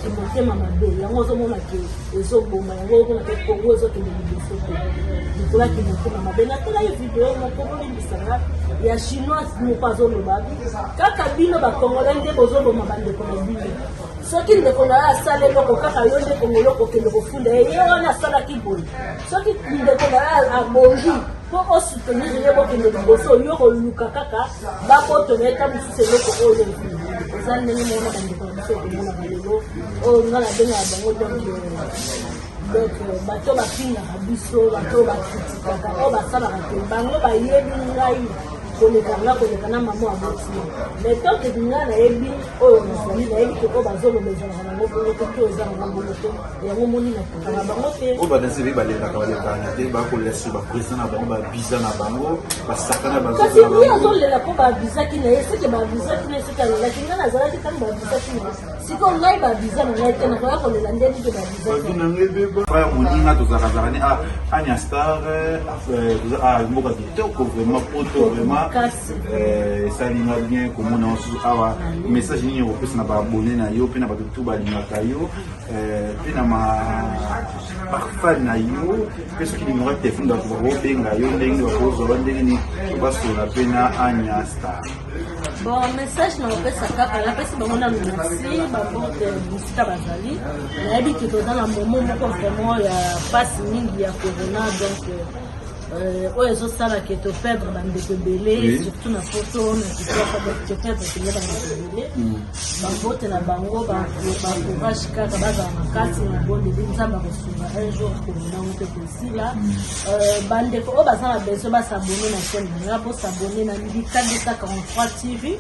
motema mabe yango ozomona ke ezoboma yango ozomona ke kongo ezokende liboso te likolaki motema mabe natala yo video moko bolimbisanga ya chinois moko azoloba kaka bino bakongole nde bozoboma bandeko na bino soki ndeko na ye asala eloko kaka yo nde kongolo kokende kofunda ye wana asalaki boye soki ndeko na ye abongi po osoutenir ye bokende liboso yo koluka kaka bakotona eta mosusu eloko oyo eza ndenge moko bandeko na biso ekomona balelo oyo nga nabengaka bango donc bato bapingaka biso bato bakritikaka oyo basalaka te bango bayebi ngai koleka na mama amotima mais tant que nga nayebi oyo nazali nayebi te oyo bazoloba ezalaka bango bongo te to ezalaka bongo te yango moni nakokana bango te oyo badansi be balekana te bakolesa baprésident na bango babiza na bango basaka na kasi ye azolela mpo babizaki na ye seke babizaki na ye seke alelaki nga nazalaki ntango babizaki na ye siko ngai babiza na ngai te nakoya kolela ndeni te babizaki frère moninga tozalakazaka ne Anya Star mboka kitoko vraiment poto vraiment esalinga bien komona osusu awa message nini okopesa na baabone na yo mpe na bato tu balingaka yo mpe na bafan na yo mpe soki nimero ya telefone bato bakobenga yo ndenge bakozwa ndenge nini basola mpe na Anya Star. Bon, message na opesa kaka napesi bango na merci babote bisika bazali nayebi ke toza na momo moko vraiment ya pasi mingi ya corona donc oyo ezosala ke toperdre bandeko ebele surtout na poto na kitoperdre kenge bandeko ebele babote na bango bacourage kaka bazala makasi na bondeli nzambe akosunga un jour corona ngo te kosila bandeko oyo baza na besoin basabone na chaîne nanga bosabone na Libika 243 TV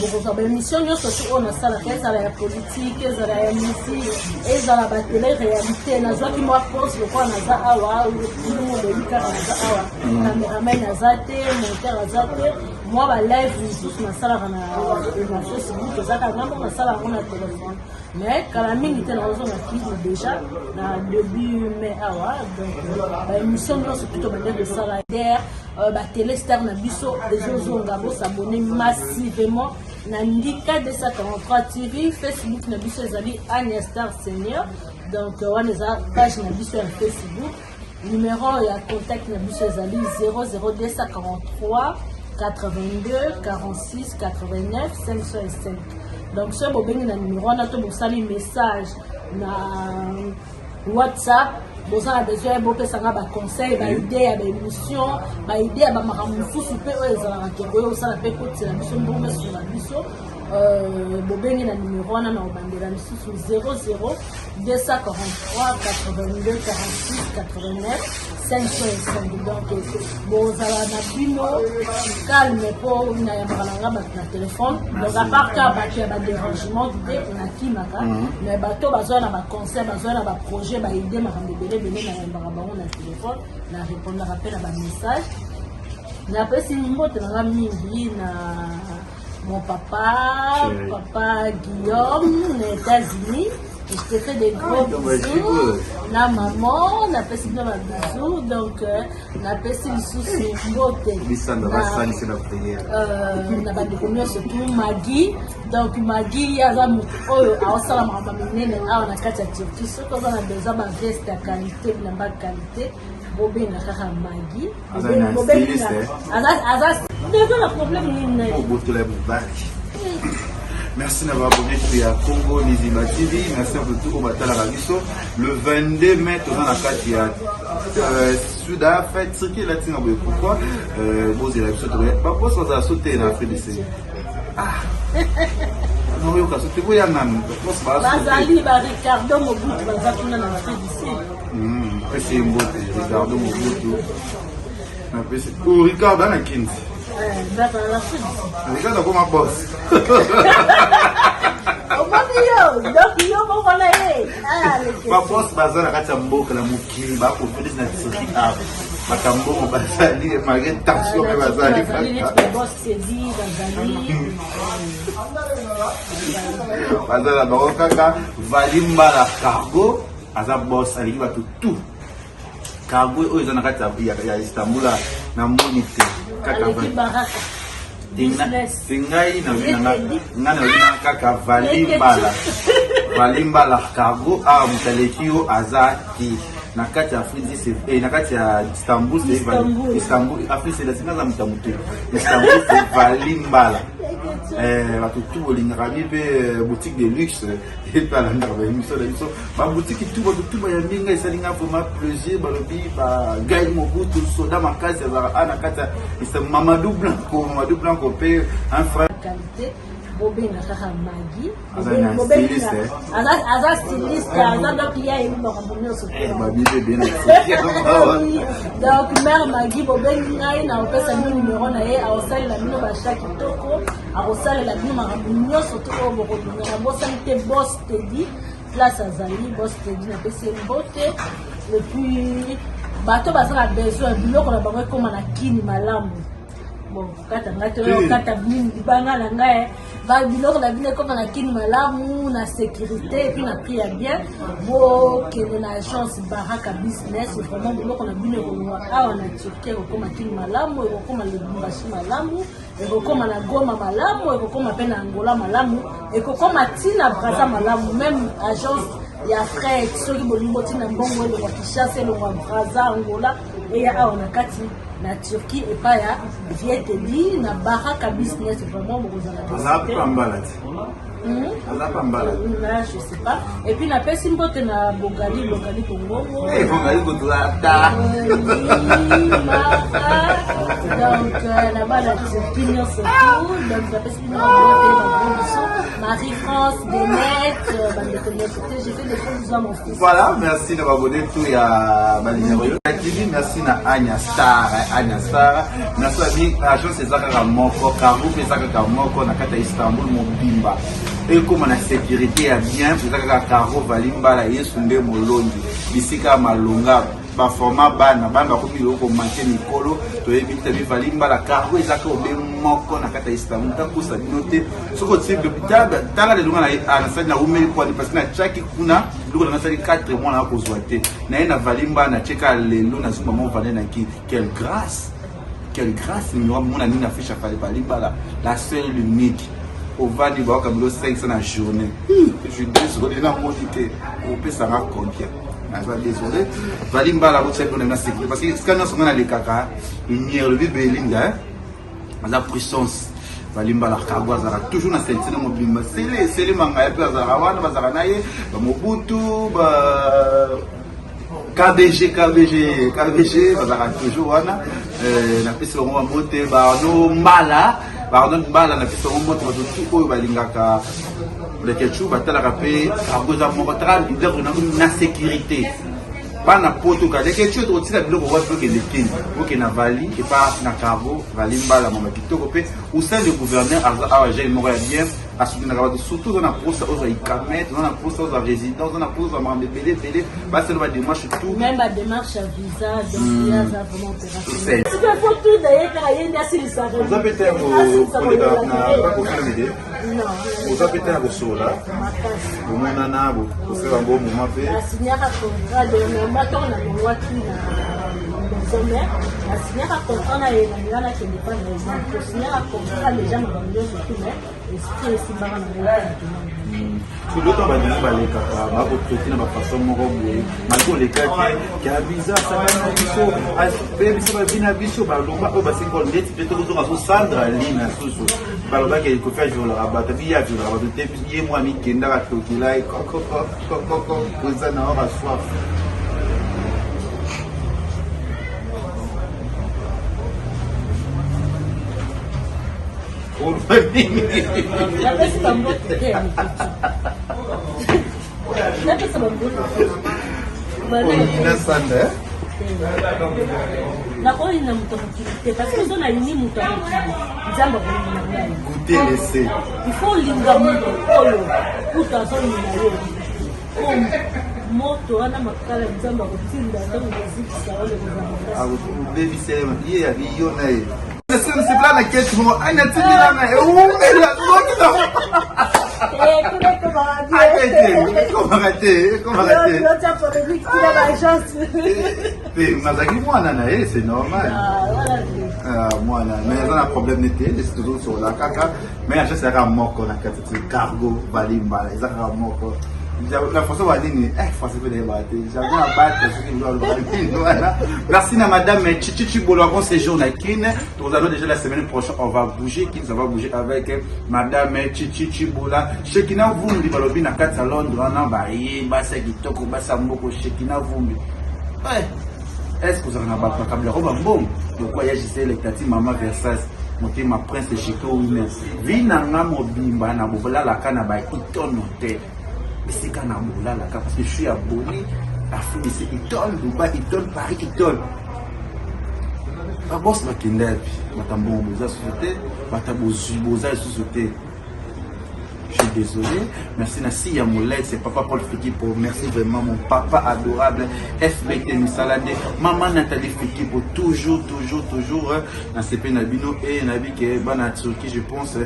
bokozwa baémission nyonso ti oyo nasalaka ezala ya politike ezala ya musique ezala batele réalité nazwaki mwa pose lokola naza awa ndumoleli kaka naza awa cameraman aza te monteur aza te mwa balive lisusu nasalaka na facebook ezaka ngambo nasalaka ngo na telefone mais kala mingi te nakozonga kini déjà na début mai awa donc baémission nyonso plutôt bande kosala der batéléstar na biso ezozonga bosabone massivement Nandika 243 TV, Facebook na biso ezali Anya Star Senior. Donc on a page na biso sur Facebook. Numéro ya contact na biso ezali 00243 82 46 89 505. Donc ce bobengi na numéro na to bosali message na WhatsApp. Vous avez besoin de conseils, d'idées, d'émissions, d'idées, de maramoussous, de Bobeni na numéro na obandela misusu 00 243 82 46 89 505. Donc bozala na bino calme po na yamalanga na téléphone. Donc à part ka bato ba dérangement de na kimaka mais bato bazwa na ba conseil, bazwa na ba projet, ba idée makambo belé na yambaka bango na téléphone na répondre rappel à ba message. Na pesi mbote na mingi na mon papa, papa Guillaume, aux États-Unis. Je te fais des gros bisous. La maman, on a fait des bisous. Donc, on a fait des bisous sur beauté. On a fait surtout Maggie. Donc, Maggie, il y a un mot. On a quatre Turquie. Ce qu'on a besoin de veste à qualité, de la qualité. Bobé na kaka Maggie. Bobé na problème merci d'avoir abonné à Congo Liziba TV. Merci à tout au Batala Rabiso. Le 22 mai, on a la carte qui a Souda fait circuler la tina. Pourquoi vous avez sauté? Pourquoi ça a sauté en Afrique du Sud? Ah non, il y a sauté. Vous y a même. Bazali, Ricardo Mobutu, Bazakuna en Afrique du Sud. C'est une beauté. Ricardo Mobutu. Pour Ricardo, on a 15. Regarde comment boss. Ma boss bazar na kati mboka la mukili ba ko feliz na tsiki a makambo mo bazali malgré tension me bazali boss c'est dit bazala ba kaka valimba la cargo aza boss ali ba tout cargo oyo eza na kati ya Istanbul na monite kaka tingai na kaka valimbala cargo a mutalekio azaki na kati ya Afrique na kati ya Istanbul Afrique c'est la singa mutamutu Istanbul valimbala tout bolingaka bibe boutique de luxe et pas la ma boutique tout ba yaminga esalinga vraiment plaisir balobi ba gail mobutu soda makasi ana kata Mamadou Blanco pe un frère qualité Bobé na kaka Maggie Bobé aza styliste aza donc il y a une bonne chose donc mère Maggie Bobé ngai na opesa numéro na ye a osali la mino ba chaque toko a osali la mino makambo surtout au boko na bossali te boss te dit place azali boss te dit na pesi mbote et puis bato bazala besoin biloko na bango comme na kini malamu. Bon, kata banga la ngai ba biloko na bine comme na kini malamu na sécurité et puis na prix bien bo que na agence Baraka business vraiment biloko na bine ko awa na Turquie ko comme kini malamu ko comme le Lubumbashi malamu ko comme na Goma malamu ko comme pe na Angola malamu ko comme tina Brazza malamu même agence ya frère soki bolingo tina mbongo le Kinshasa le Brazza Angola et ya awa na kati na Turquie et pas ya Vieteli na Baraka business vraiment je sais pas et puis na pesi mbote na Bogali Congo donc la bala Turquie donc la pesi Marie-France Benet j'ai fait des choses à mon fils. Voilà, merci de m'abonner tout ya Balinero TV, merci na Anya Star na sabi agence ezaka moko karu ezaka moko na kata Istanbul mobimba et comme na sécurité ya bien ezaka karo valimbala yesu nde molongi bisika malonga ba format bana ko biloko manke mikolo to ebita bi valimbala karo ezaka obe moko na kata Istanbul ta kusa binote soko type d'hôpital tala de lunga na sa na umeli kwa parce que na chaki kuna luko na sali 4 mois na kozwa te na valimba na cheka lelo na zuma mo vale na ki quelle grâce ni mona ni na fiche fale valimba la seule unique au vali ba kamilo 500 na journée. Je suis désolé na modité au peut ça raconter. Je suis désolé. Vali mbala ko tsepo na sécurité parce que quand nous sommes dans les caca, il y a le bébé linga. La puissance. Vali mbala kagwa zara toujours na sentina mo bimba. C'est les manga ya zara wana bazara naye ba Mobutu ba KBG, bazara toujours wana na pesa ngo mote ba no mbala na pesa ngo mote ba tout oyo balingaka le ketchup batala rapé agoza moko tra leader na sécurité pas na poto ka le ketchup to tila biloko wa que le king OK na vali et pas na cargo vali mbala mama kitoko pe au sein du gouverneur a j'ai moko bien à soutenir la surtout dans la procès aux ikamet dans la procès aux résidence dans la procès à m'embêter bah c'est la démarche tout même la démarche à visa donc il y a vraiment opérationnel c'est pas faut tout d'ailleurs car il y a des ça vous avez peut-être na pas confirmer l'idée non vous avez peut-être au sol là au monana vous faire un bon moment fait la signer un contrat de matin na mwaki na sommet la signer un contrat na yela qui n'est pas raison pour signer un contrat les gens vont dire tout mais est-ce que c'est pas tout le temps baleka ba ko traiter na façon moko boye malko le cas qui a visa ça va biso as biso ba bina biso ba lomba ko ba singol net peut to zo Sandra Lina susu ba loba ke ko faire jouer le rabat bi ya jouer le rabat te bi moi mi kenda ka tokila ko ça na ora soif nakoyina moto mokili parce que ozona ini moto amokili nzambe akolinga ngai goûter laisser il faut olinga moto oyo kuta azolinga ye moto wana makala nzambe akotinda ntango kozikisa oyo kozabebisele ye abiyo na ye c'est là la question ana timilanga e umela mazaki mwana na ye c'est normal mwana mais eza na problème nete c'est toujours sur la kaka mais acha ezalaka moko na kati cargo balimbala ezalaka moko la façon va dire français peut débattre j'avais à battre merci à madame Chichi Bolo avant séjour na Kin nous allons déjà la semaine prochaine on va bouger Kin ça va bouger avec madame Chichi Bola Shekina Vumbi balobi na kati à Londres na baye basa kitoko basa mboko Shekina Vumbi est-ce que vous avez un bac câble roba bon donc voyage c'est les tati maman Versace monter ma prince Chico Winners vina nga mobimba na bobola la kana ba itono te c'est quand on a là parce que je suis abonné à faire des Eton, Dubaï, Eton, Paris, Eton. D'abord, c'est ma kindle, ma bonne société, ma société. Je suis désolé. Merci Nassi Yamoulette, c'est papa Paul Fiki pour merci vraiment mon papa adorable FBT Misalade, maman Nathalie Fiki pour toujours dans CP Nabino et Nabi qui est ban à Turquie, je pense.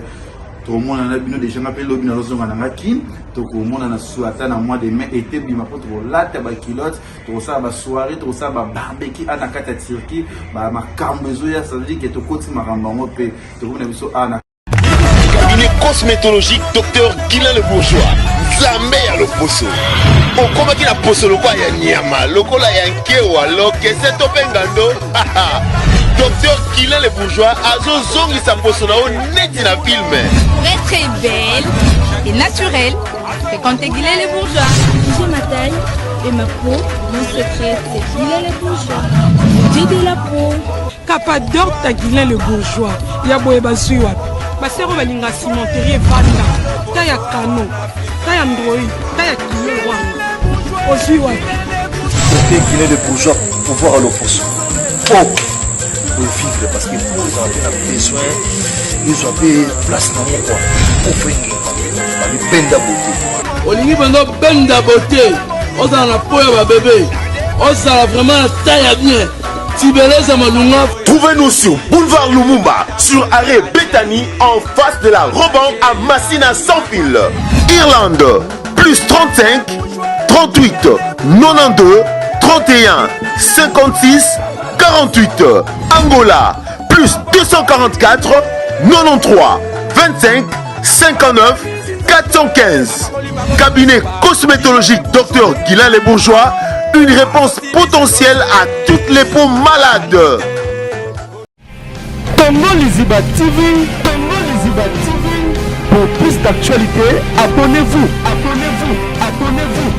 Tout le monde a bien déjà appelé l'objet dans l'ozon en Kin. Tout le monde a souhaité un mois de mai été bien pour la table kilote. Tout ça va soirée, tout ça va barbecue à la carte Turquie. Bah ma cambezoya ça veut dire que tout côté ma rambango pe. Tout le monde a vu ça à cabinet cosmétologique docteur Guilain le Bourgeois. Zambé à l'opposo. Au combat qui la poso le quoi ya nyama, le kola ya nkewa, lo kese to bengando. Docteur Guilain le Bourgeois a zongi sa poso na net na film. Pour être très belle et naturelle, fréquentez Guilain le Bourgeois. J'ai ma taille et ma peau, mon secret c'est Guilain le Bourgeois. J'ai de la peau. Capador ta Guilain le Bourgeois. Ya boye basuwa. Basero balinga cimenterie vanda. Ta ya kano. Ta ya ndroi. Ta ya kiwa. Osuwa. Docteur Guilain le Bourgeois pour voir l'opposo. Oh. Pour vivre parce que nous avons besoin nous avons place dans mon coin pour faire une benda beauté olingi benda benda beauté osala na po ya bébé osala vraiment na taille bien tibeleza malunga. Trouvez-nous sur boulevard Lumumba sur arrêt Bethany en face de la Roban à Massina sans fil. Irlande plus 35 38 92 31 56 48. Angola plus 244 93 25 59 415. Cabinet cosmétologique Dr Guilain Les Bourgeois, une réponse potentielle à toutes les peaux malades. Congo Liziba TV, Congo Liziba TV. Pour plus d'actualités, abonnez-vous, abonnez-vous, abonnez-vous.